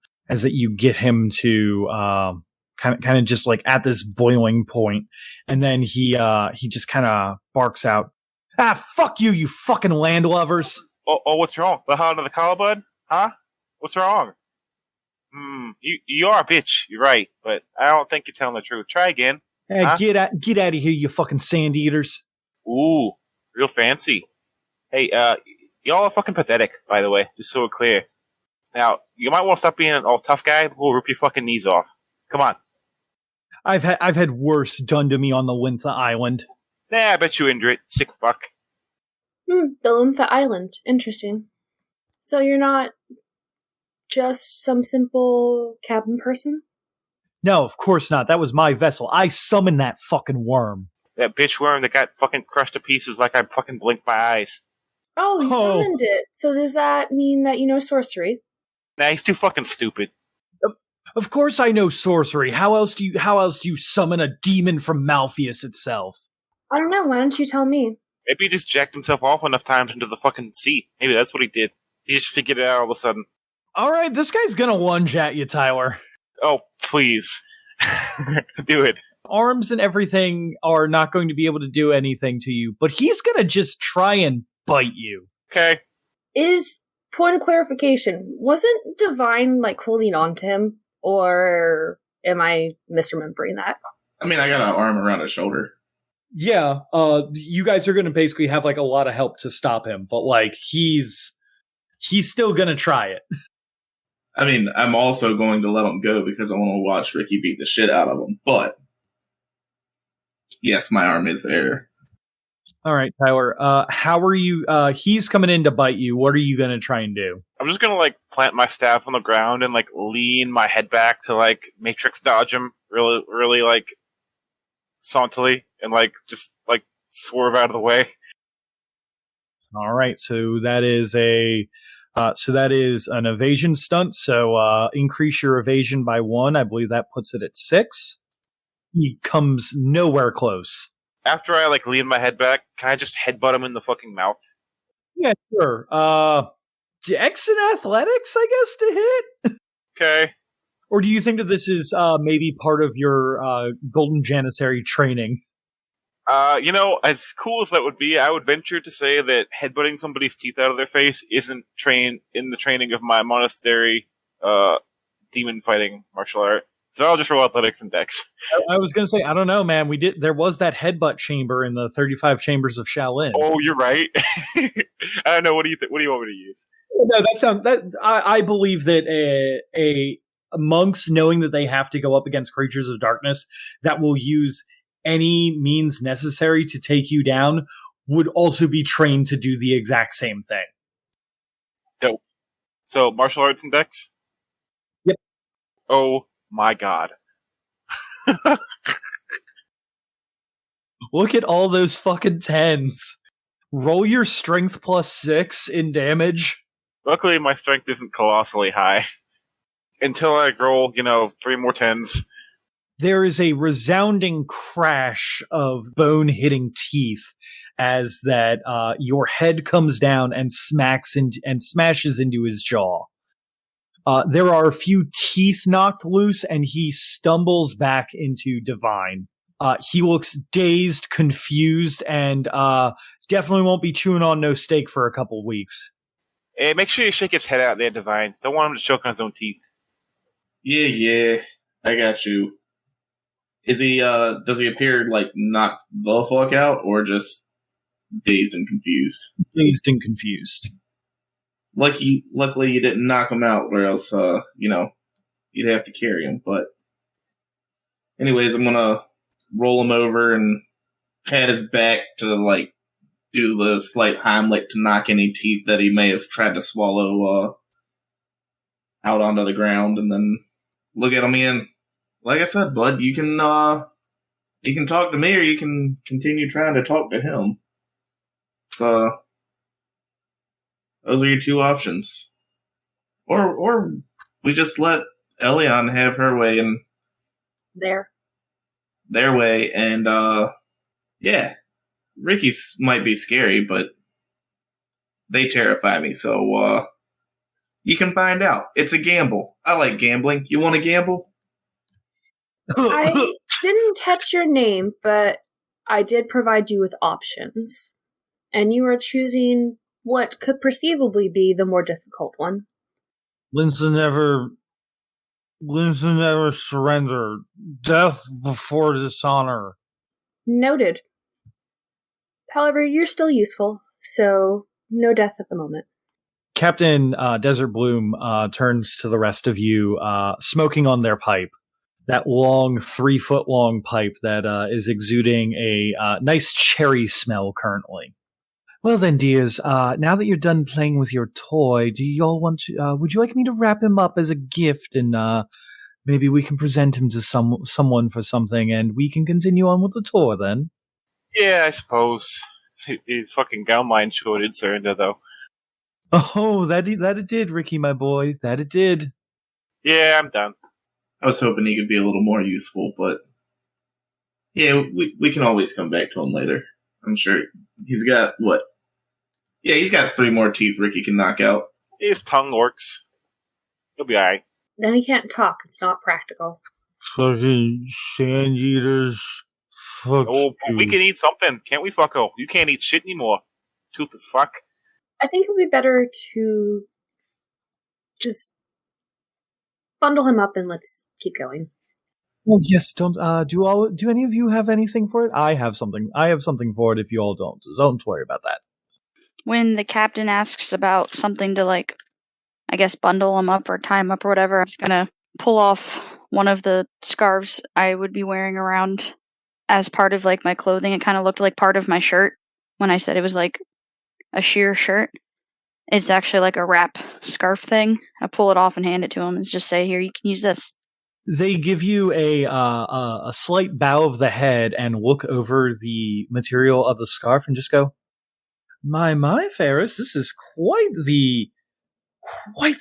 get him to kind of just like at this boiling point, and then he just kind of barks out, "Ah, fuck you, you fucking landlubbers!" Oh, what's wrong? The hot under the collar, bud? Huh? What's wrong? You are a bitch. You're right, but I don't think you're telling the truth. Try again. Hey, huh? get out of here, you fucking sand eaters! Ooh, real fancy. Hey, y'all are fucking pathetic, by the way, just so we're clear. Now, you might want to stop being an all tough guy, we'll rip your fucking knees off. Come on. I've had worse done to me on the Wintha Island. Nah, I bet you injure it, sick fuck. The Lympha Island. Interesting. So you're not just some simple cabin person? No, of course not. That was my vessel. I summoned that fucking worm. That bitch worm that got fucking crushed to pieces like I fucking blinked my eyes. Oh, you summoned it. So does that mean that you know sorcery? Nah, he's too fucking stupid. Of course I know sorcery. How else do you summon a demon from Malpheus itself? I don't know. Why don't you tell me? Maybe he just jacked himself off enough times into the fucking sea. Maybe that's what he did. He just figured it out all of a sudden. Alright, this guy's gonna lunge at you, Tyler. Oh, please. Do it. Arms and everything are not going to be able to do anything to you, but he's gonna just try and bite you. Okay. Point of clarification, wasn't Devine, like, holding on to him? Or am I misremembering that? I mean, I got an arm around his shoulder. Yeah, you guys are gonna basically have, like, a lot of help to stop him, but, like, he's still gonna try it. I mean, I'm also going to let him go because I want to watch Rikki beat the shit out of him, but yes, my arm is there. All right, Tyler, how are you, he's coming in to bite you. What are you going to try and do? I'm just gonna, like, plant my staff on the ground and, like, lean my head back to, like, matrix dodge him really, really, like, sauntily and, like, just, like, swerve out of the way. All right, so that is an evasion stunt. So increase your evasion by 1. I believe that puts it at 6. He comes nowhere close. After I, like, lean my head back, can I just headbutt him in the fucking mouth? Yeah, sure. Dex and athletics, I guess, to hit? Okay. Or do you think that this is maybe part of your Golden Janissary training? As cool as that would be, I would venture to say that headbutting somebody's teeth out of their face isn't trained in the training of my monastery demon fighting martial art. So I'll just roll athletics and dex. I was going to say, I don't know, man. There was that headbutt chamber in the 35 chambers of Shaolin. Oh, you're right. I don't know. What do you think? What do you want me to use? No, I believe that a monks, knowing that they have to go up against creatures of darkness that will use any means necessary to take you down, would also be trained to do the exact same thing. Dope. So martial arts and dex? Yep. Oh my god. Look at all those fucking 10s. Roll your strength plus 6 in damage. Luckily, my strength isn't colossally high. Until I roll, 3 more 10s. There is a resounding crash of bone hitting teeth as that your head comes down and smashes into his jaw. There are a few teeth knocked loose, and he stumbles back into Devine. He looks dazed, confused, and definitely won't be chewing on no steak for a couple weeks. Hey, make sure you shake his head out there, Devine. Don't want him to choke on his own teeth. Yeah, I got you. Is he, does he appear, knocked the fuck out, or just dazed and confused? Dazed and confused. Luckily you didn't knock him out, or else, you'd have to carry him, but... Anyways, I'm gonna roll him over and pat his back to, do the slight Heimlich to knock any teeth that he may have tried to swallow, out onto the ground, and then look at him in. Like I said, bud, you can talk to me, or you can continue trying to talk to him. So, those are your two options. Or we just let Ellion have her way and their way, and yeah, Rikki's might be scary, but they terrify me. So you can find out. It's a gamble. I like gambling. You want to gamble? I didn't catch your name, but I did provide you with options, and you are choosing what could perceivably be the more difficult one. Lindsay never surrendered. Death before dishonor. Noted. However, you're still useful, so no death at the moment. Captain Desert Bloom turns to the rest of you, smoking on their pipe. That long, 3-foot-long pipe that is exuding a nice cherry smell currently. Well then, dears, now that you're done playing with your toy, do you all want to, would you like me to wrap him up as a gift and maybe we can present him to someone for something and we can continue on with the tour then? Yeah, I suppose. His fucking gown line sure did surrender, though. Oh, that it did, Rikki, my boy. That it did. Yeah, I'm done. I was hoping he could be a little more useful, but yeah, we can always come back to him later. I'm sure he's got, what? Yeah, he's got 3 more teeth Rikki can knock out. His tongue works. He'll be alright. Then he can't talk. It's not practical. Fucking sand eaters. Fuck Oh, you. we can eat something. Can't we, fucko? You can't eat shit anymore. Toothless fuck. I think it would be better to just bundle him up and let's keep going. Oh yes, don't do any of you have anything for it? I have something for it if you all don't. Don't worry about that. When the captain asks about something to, I guess, bundle him up or tie him up or whatever, I'm just gonna pull off one of the scarves I would be wearing around as part of, my clothing. It kind of looked like part of my shirt when I said it was, a sheer shirt. It's actually, a wrap scarf thing. I pull it off and hand it to him and just say, here, you can use this. They give you a slight bow of the head and look over the material of the scarf and just go, My, Ferris, this is quite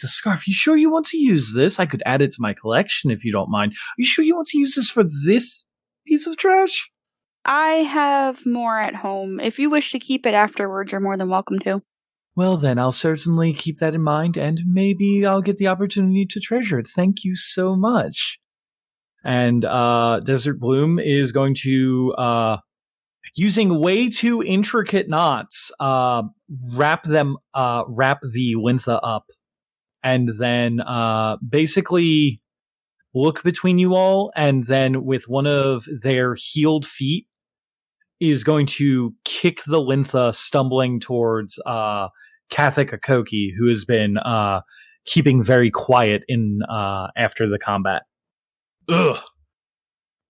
the scarf. You sure you want to use this? I could add it to my collection if you don't mind. Are you sure you want to use this for this piece of trash? I have more at home. If you wish to keep it afterwards, you're more than welcome to. Well then, I'll certainly keep that in mind, and maybe I'll get the opportunity to treasure it. Thank you so much. And Desert Bloom is going to, using way too intricate knots, wrap the Lintha up, and then basically look between you all, and then with one of their healed feet is going to kick the Lintha stumbling towards Kathik Akoki, who has been keeping very quiet in after the combat. Ugh.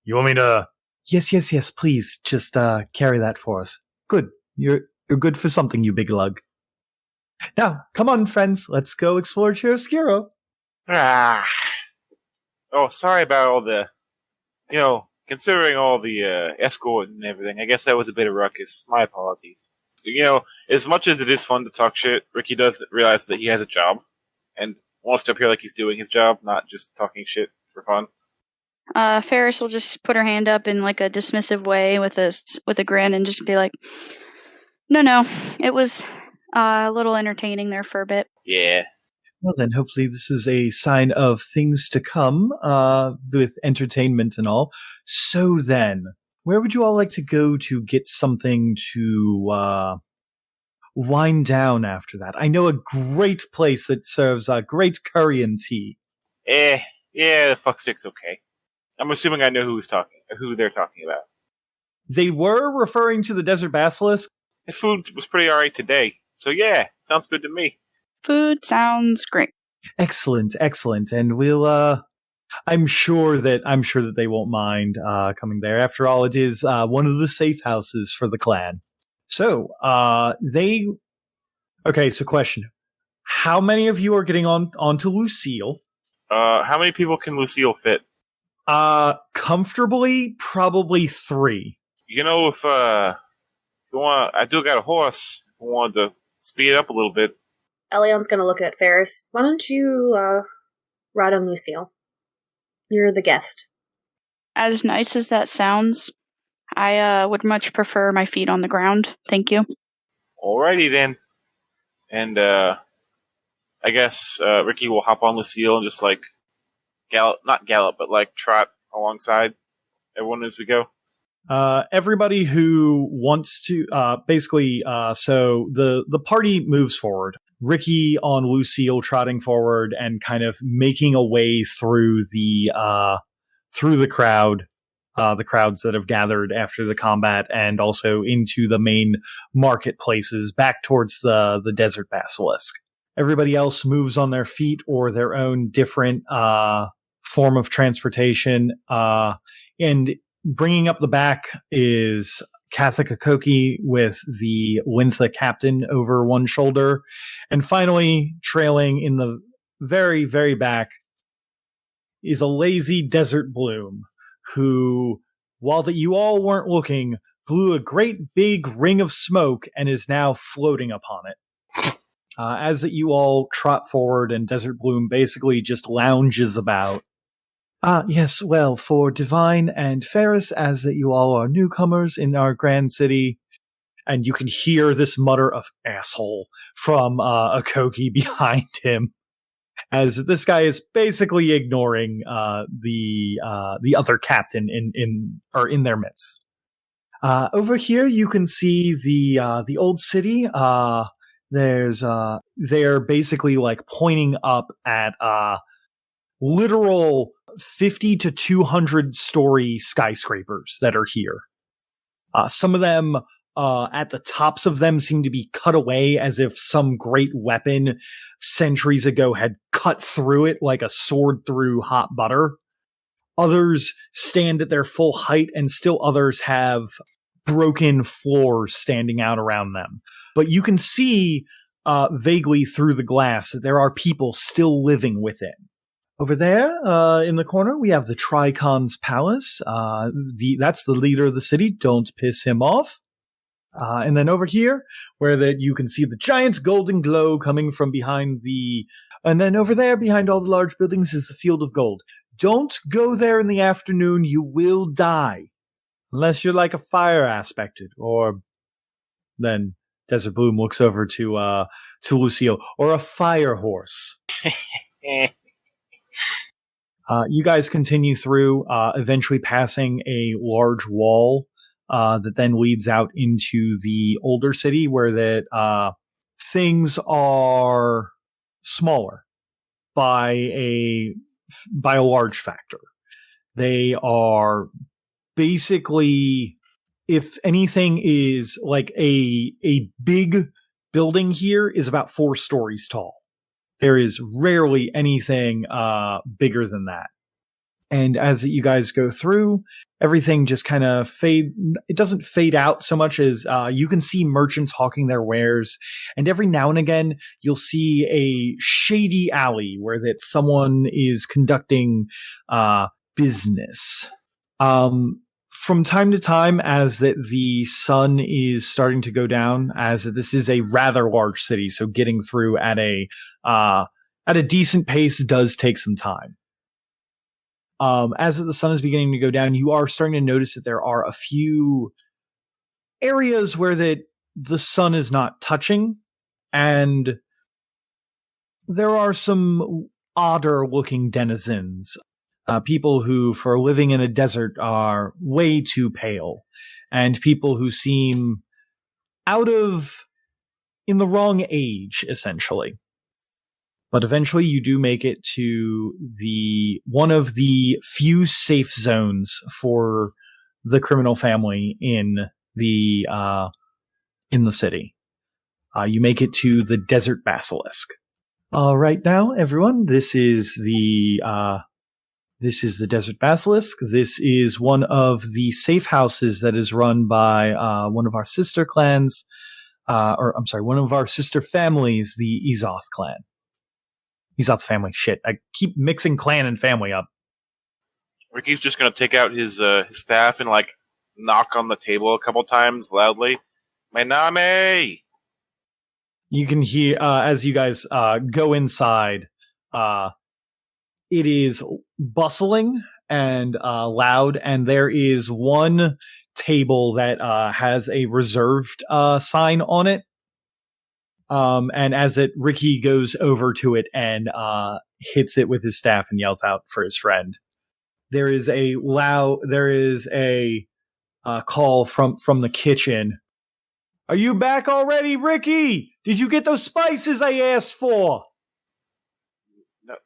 You want me to... Yes, please. Just carry that for us. Good. You're good for something, you big lug. Now, come on, friends. Let's go explore Chiaroscuro. Oh, sorry about all the... considering all the escort and everything, I guess that was a bit of ruckus. My apologies. As much as it is fun to talk shit, Rikki does realize that he has a job and wants to appear like he's doing his job, not just talking shit for fun. Ferris will just put her hand up in like a dismissive way with a grin and just be like, No, it was a little entertaining there for a bit. Yeah. Well then, hopefully this is a sign of things to come, with entertainment and all. So then, where would you all like to go to get something to, wind down after that? I know a great place that serves great curry and tea. Yeah, the fuckstick's okay. I'm assuming I know who they're talking about. They were referring to the Desert Basilisk. His food was pretty alright today, so yeah, sounds good to me. Food sounds great. Excellent, and we'll, I'm sure that they won't mind, coming there. After all, it is, one of the safe houses for the clan. So, so question. How many of you are getting onto Lucille? How many people can Lucille fit? Comfortably, probably 3. If you want, I do got a horse. If you wanted to speed it up a little bit. Ellion's gonna look at Ferris. Why don't you, ride on Lucille? You're the guest. As nice as that sounds, I would much prefer my feet on the ground. Thank you. Alrighty then. And, I guess, Rikki will hop on Lucille and just, not gallop, but, trot alongside everyone as we go. Everybody who wants to, so the party moves forward. Rikki on Lucille trotting forward and kind of making a way through the crowd, the crowds that have gathered after the combat, and also into the main marketplaces back towards the Desert Basilisk. Everybody else moves on their feet or their own different form of transportation, and bringing up the back is Kathik Akoki with the Lintha captain over one shoulder. And finally, trailing in the very, very back is a lazy Desert Bloom, who, while that you all weren't looking, blew a great big ring of smoke and is now floating upon it. As that you all trot forward and Desert Bloom basically just lounges about. Yes, well, for Devine and Ferris, as that you all are newcomers in our grand city, and you can hear this mutter of asshole from Akoki behind him, as this guy is basically ignoring the other captain in their midst. Over here, you can see the old city. They're basically pointing up at literal 50 to 200 story skyscrapers that are here. Some of them, at the tops of them, seem to be cut away as if some great weapon centuries ago had cut through it like a sword through hot butter. Others stand at their full height, and still others have broken floors standing out around them. But you can see vaguely through the glass that there are people still living within. Over there, in the corner, we have the Tricon's Palace. That's the leader of the city. Don't piss him off. And then over here, where you can see the giant golden glow coming from behind and then over there, behind all the large buildings, is the Field of Gold. Don't go there in the afternoon. You will die. Unless you're like a fire aspected, or then Desert Bloom looks over to Lucille, or a fire horse. You guys continue through, eventually passing a large wall that then leads out into the older city, where things are smaller by a by a large factor. They are basically, if anything, is like a big building here is about 4 stories tall. There is rarely anything bigger than that. And as you guys go through, everything just kind of it doesn't fade out so much as you can see merchants hawking their wares. And every now and again, you'll see a shady alley where that someone is conducting business. From time to time, as the sun is starting to go down, as this is a rather large city, so getting through at a decent pace does take some time. As the sun is beginning to go down, you are starting to notice that there are a few areas where the sun is not touching, and there are some odder looking denizens. People who, for living in a desert, are way too pale, and people who seem in the wrong age, essentially. But eventually you do make it to one of the few safe zones for the criminal family in the city. You make it to the Desert Basilisk. Right now, everyone, this is the Desert Basilisk. This is one of the safe houses that is run by one of our sister clans, one of our sister families, the Ezoth clan. Ezoth family, shit. I keep mixing clan and family up. Rikki's just gonna take out his staff and like knock on the table a couple times loudly. Minami! You can hear as you guys go inside. It is bustling and loud, and there is one table that has a reserved sign on it. And as Rikki goes over to it and hits it with his staff and yells out for his friend, there is a call from the kitchen. Are you back already, Rikki? Did you get those spices I asked for?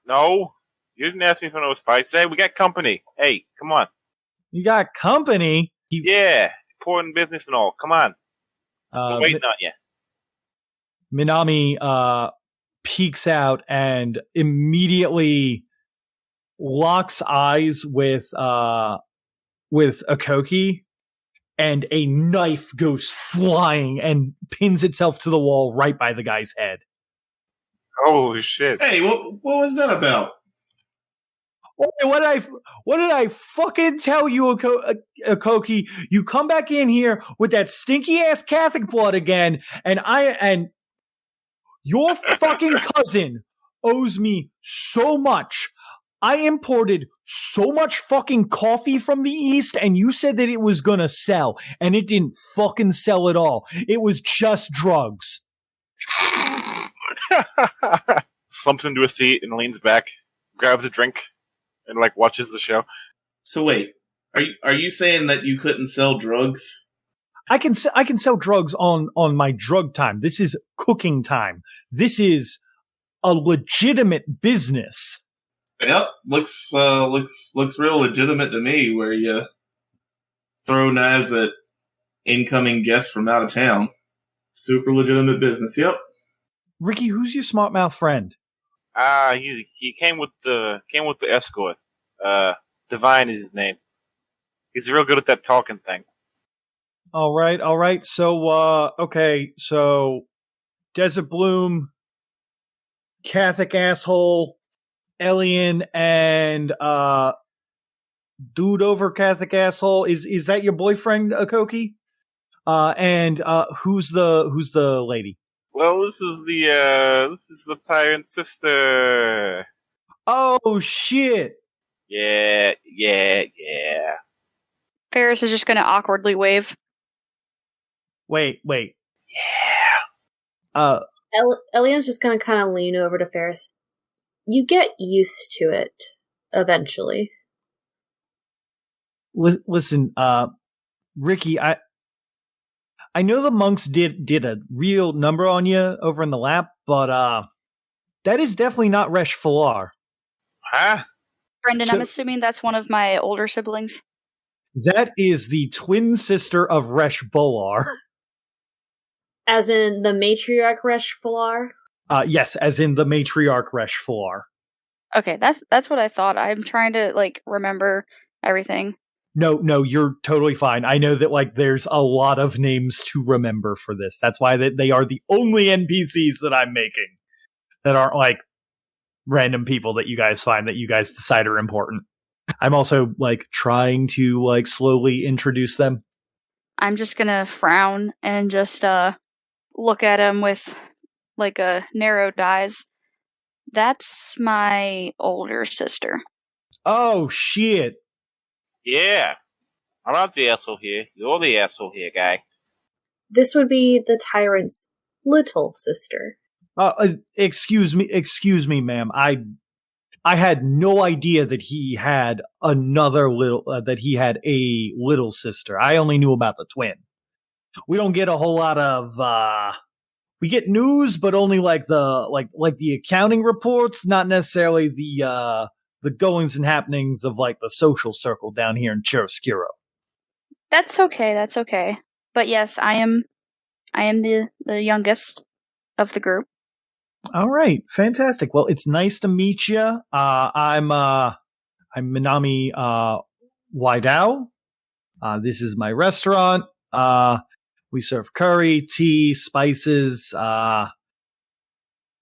No. You didn't ask me for no spice. Hey, we got company. Hey, come on. You got company? Yeah, important business and all. Come on. I'm waiting on you. Minami peeks out and immediately locks eyes with Akoki, and a knife goes flying and pins itself to the wall right by the guy's head. Oh shit! Hey, what was that about? What did I fucking tell you, Akoki? You come back in here with that stinky ass Catholic blood again, and your fucking cousin owes me so much. I imported so much fucking coffee from the East, and you said that it was gonna sell, and it didn't fucking sell at all. It was just drugs. Slumps into a seat and leans back, grabs a drink, and like watches the show. So wait, are you saying that you couldn't sell drugs? I can sell drugs on my drug time. This is cooking time. This is a legitimate business. Yep, looks real legitimate to me. Where you throw knives at incoming guests from out of town. Super legitimate business. Yep. Rikki, who's your smart mouth friend? He came with the escort. Devine is his name. He's real good at that talking thing. All right. So, okay. So, Desert Bloom, Catholic asshole, Ellion, and dude over Catholic asshole. Is that your boyfriend, Akoki? And who's the lady? Well, this is the tyrant sister. Oh shit! Yeah. Ferris is just going to awkwardly wave. Wait. Yeah. Ellion's just going to kind of lean over to Ferris. You get used to it eventually. Listen, Rikki, I know the monks did a real number on you over in the lap, but that is definitely not Resh Falar. Huh? Brendan, So- I'm assuming that's one of my older siblings. That is the twin sister of Resh Bolar. As in the matriarch Resh Falar? Yes, as in the matriarch Resh Bolar. Okay, that's what I thought. I'm trying to remember everything. No, you're totally fine. I know that there's a lot of names to remember for this. That's why they are the only NPCs that I'm making that aren't random people that you guys find that you guys decide are important. I'm also trying to slowly introduce them. I'm just gonna frown and just look at him with a narrowed eyes. That's my older sister. Oh shit. Yeah. I'm not the asshole here. You're the asshole here, guy. This would be the tyrant's little sister. Excuse me, ma'am. I had no idea that he had a little sister. I only knew about the twin. We don't get a whole lot of we get news, but only the accounting reports, not necessarily the goings and happenings of the social circle down here in Chiaroscuro. That's okay. But yes, I am the youngest of the group. All right, fantastic. Well, it's nice to meet you. I'm Minami Waidao. This is my restaurant. We serve curry, tea, spices.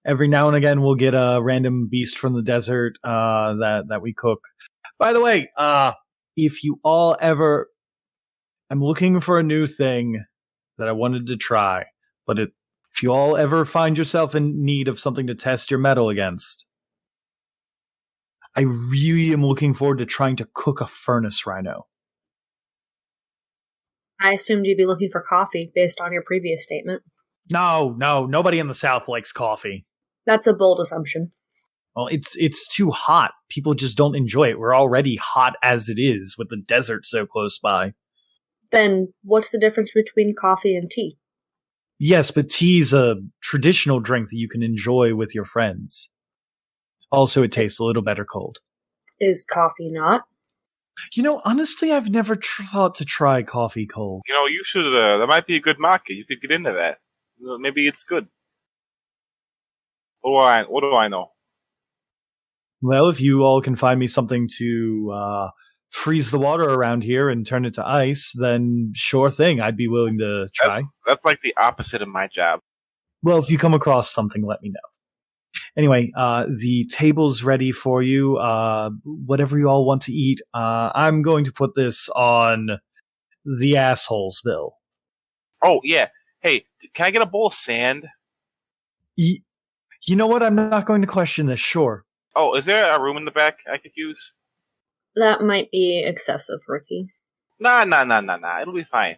Every now and again, we'll get a random beast from the desert that we cook. By the way, if you all ever, I'm looking for a new thing that I wanted to try, but if you all ever find yourself in need of something to test your metal against, I really am looking forward to trying to cook a furnace rhino. I assumed you'd be looking for coffee based on your previous statement. No, nobody in the South likes coffee. That's a bold assumption. Well, it's too hot. People just don't enjoy it. We're already hot as it is with the desert so close by. Then what's the difference between coffee and tea? Yes, but tea's a traditional drink that you can enjoy with your friends. Also, it tastes a little better cold. Is coffee not? Honestly, I've never thought to try coffee cold. You should. That might be a good market. You could get into that. Maybe it's good. What do I know? Well, if you all can find me something to freeze the water around here and turn it to ice, then sure thing, I'd be willing to try. That's like the opposite of my job. Well, if you come across something, let me know. Anyway, the table's ready for you. Whatever you all want to eat. I'm going to put this on the assholes bill. Oh, yeah. Hey, can I get a bowl of sand? You know what? I'm not going to question this, sure. Oh, is there a room in the back I could use? That might be excessive, Rikki. Nah. It'll be fine.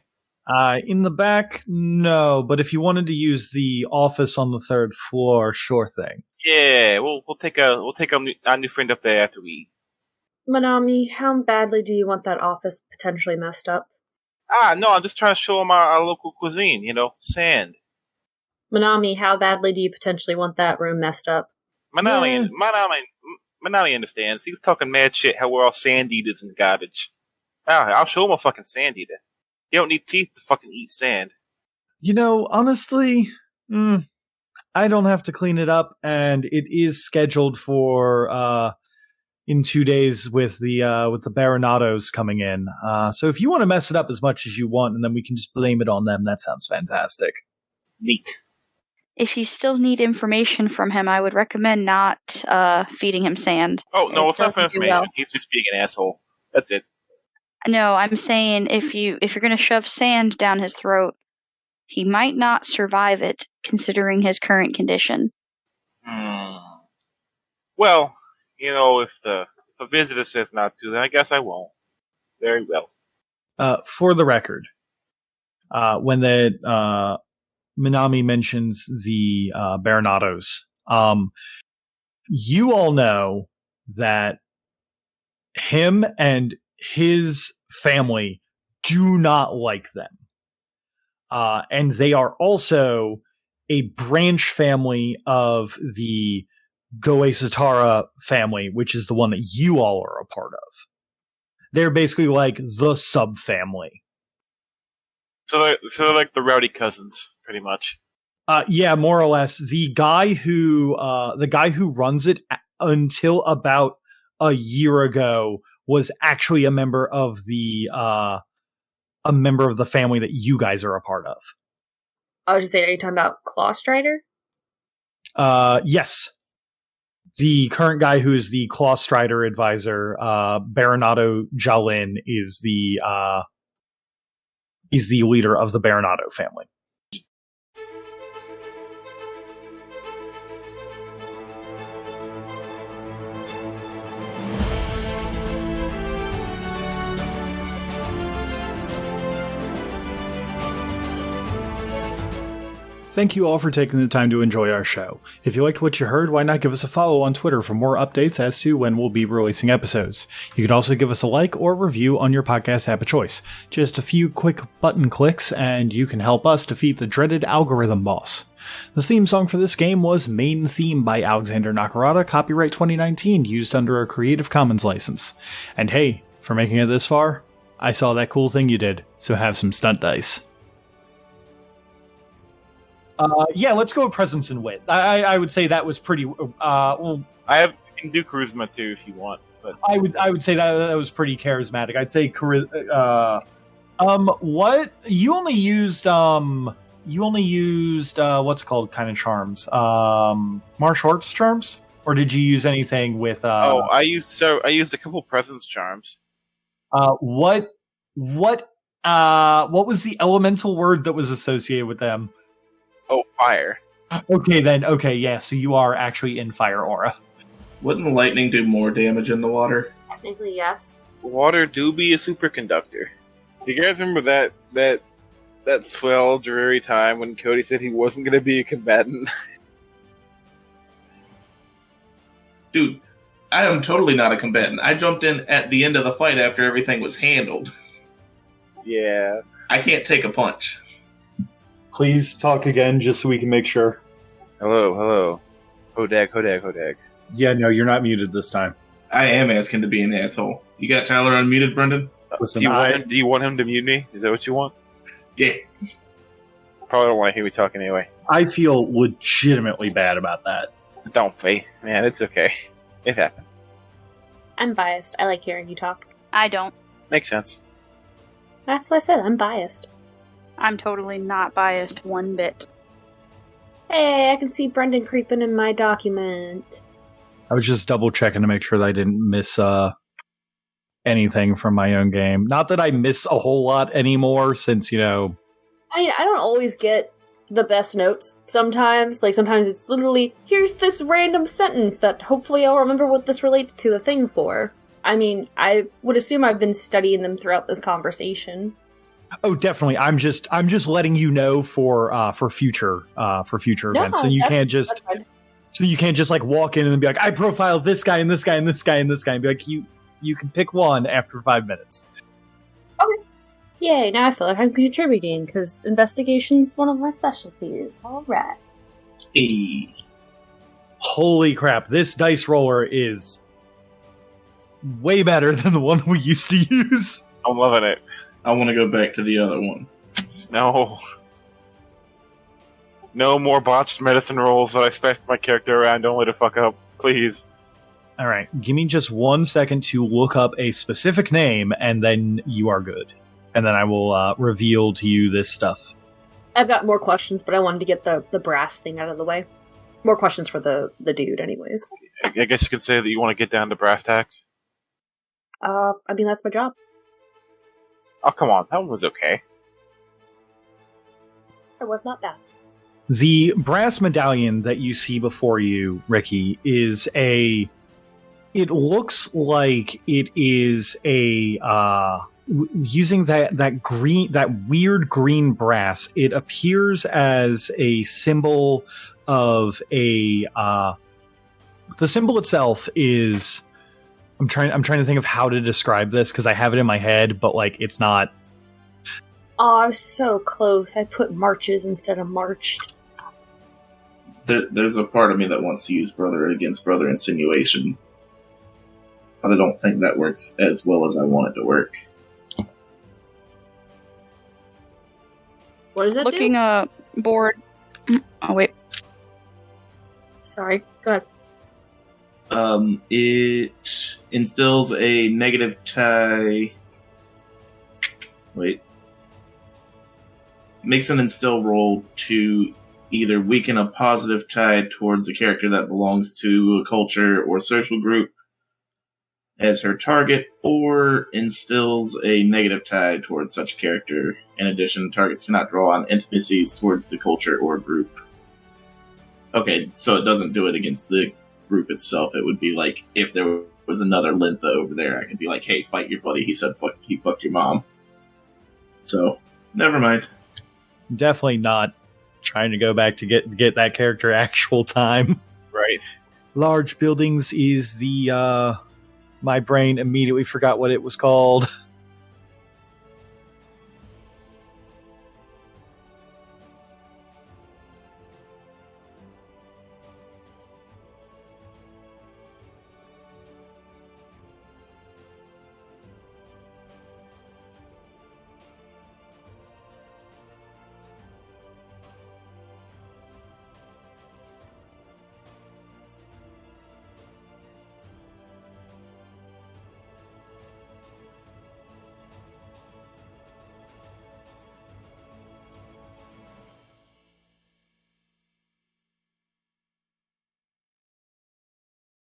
In the back, no. But if you wanted to use the office on the third floor, sure thing. Yeah, we'll take our new friend up there after we eat. Minami, how badly do you want that office potentially messed up? No, I'm just trying to show him our local cuisine, sand. Minami, how badly do you potentially want that room messed up? Minami understands. He was talking mad shit how we're all sand eaters and garbage. I'll show him a fucking sand eater. You don't need teeth to fucking eat sand. Honestly, I don't have to clean it up, and it is scheduled for in 2 days with the Baronatos coming in. So if you want to mess it up as much as you want, and then we can just blame it on them, that sounds fantastic. Neat. If you still need information from him, I would recommend not feeding him sand. Oh, no, it's not for doesn't do information. well. He's just being an asshole. That's it. No, I'm saying if you're going to shove sand down his throat, he might not survive it, considering his current condition. Well, if the visitor says not to, then I guess I won't. Very well. For the record, when the Minami mentions the Baronatos, you all know that him and his family do not like them. And they are also a branch family of the Goesatara family, which is the one that you all are a part of. They're basically like the sub-family. So they're like the rowdy cousins, pretty much. Yeah, more or less. The guy who runs it until about a year ago was actually a member of the family that you guys are a part of. I was just saying, are you talking about Claw Strider? Yes. The current guy who is the Claw Strider advisor, Baronato Jalin, is the leader of the Baronato family. Thank you all for taking the time to enjoy our show. If you liked what you heard, why not give us a follow on Twitter for more updates as to when we'll be releasing episodes. You can also give us a like or review on your podcast app of choice. Just a few quick button clicks and you can help us defeat the dreaded algorithm boss. The theme song for this game was Main Theme by Alexander Nakarada, copyright 2019, used under a Creative Commons license. And hey, for making it this far, I saw that cool thing you did, so have some stunt dice. Yeah, let's go with presence and wit. I would say that was pretty. Well, You can do charisma too if you want, but I would say that was pretty charismatic. I'd say what you only used what's called kind of charms, martial arts charms, or did you use anything with? I used a couple presence charms. What was the elemental word that was associated with them? Oh, fire. Okay, then. Okay, yeah, so you are actually in fire aura. Wouldn't lightning do more damage in the water? Technically, yes. Water do be a superconductor. You guys remember that swell, dreary time when Cody said he wasn't going to be a combatant? Dude, I am totally not a combatant. I jumped in at the end of the fight after everything was handled. Yeah. I can't take a punch. Please talk again, just so we can make sure. Hello. Hodag. Yeah, no, you're not muted this time. I am asking to be an asshole. You got Tyler unmuted, Brendan? Listen, do you want him to mute me? Is that what you want? Yeah. Probably don't want to hear me talking anyway. I feel legitimately bad about that. Don't be. Man, it's okay. It happens. I'm biased. I like hearing you talk. I don't. Makes sense. That's what I said. I'm biased. I'm totally not biased one bit. Hey, I can see Brendan creeping in my document. I was just double checking to make sure that I didn't miss anything from my own game. Not that I miss a whole lot anymore, since, I mean, I don't always get the best notes sometimes. Like, sometimes it's literally, here's this random sentence that hopefully I'll remember what this relates to the thing for. I mean, I would assume I've been studying them throughout this conversation. Oh, definitely. I'm just letting you know for future events. So you can't just like walk in and be like, I profiled this guy and this guy and this guy and this guy, and be like, you can pick one after 5 minutes. Okay. Yay, now I feel like I'm contributing, because investigation's one of my specialties. Alright. Hey. Holy crap, this dice roller is way better than the one we used to use. I'm loving it. I want to go back to the other one. No more botched medicine rolls that I spec my character around only to fuck up. Please. Alright, give me just 1 second to look up a specific name, and then you are good. And then I will reveal to you this stuff. I've got more questions, but I wanted to get the brass thing out of the way. More questions for the dude, anyways. I guess you could say that you want to get down to brass tacks. I mean, that's my job. Oh, come on. That one was okay. It was not bad. The brass medallion that you see before you, Rikki, is it looks like it is using that weird green brass, it appears as a symbol of the symbol itself is, I'm trying to think of how to describe this, because I have it in my head, but like it's not. Oh, I was so close. I put marches instead of marched. There's a part of me that wants to use brother against brother insinuation, but I don't think that works as well as I want it to work. What does it Looking do? board. Oh wait. Sorry, go ahead. It instills a negative tie. Wait. Makes an instill roll to either weaken a positive tie towards a character that belongs to a culture or social group as her target, or instills a negative tie towards such a character. In addition, targets cannot draw on intimacies towards the culture or group. Okay, so it doesn't do it against the group itself. It would be like if there was another Lintha over there, I could be like, hey, fight your buddy. He said he fucked your mom. So, never mind. Definitely not trying to go back to get that character actual time. Right. Large buildings is the my brain immediately forgot what it was called.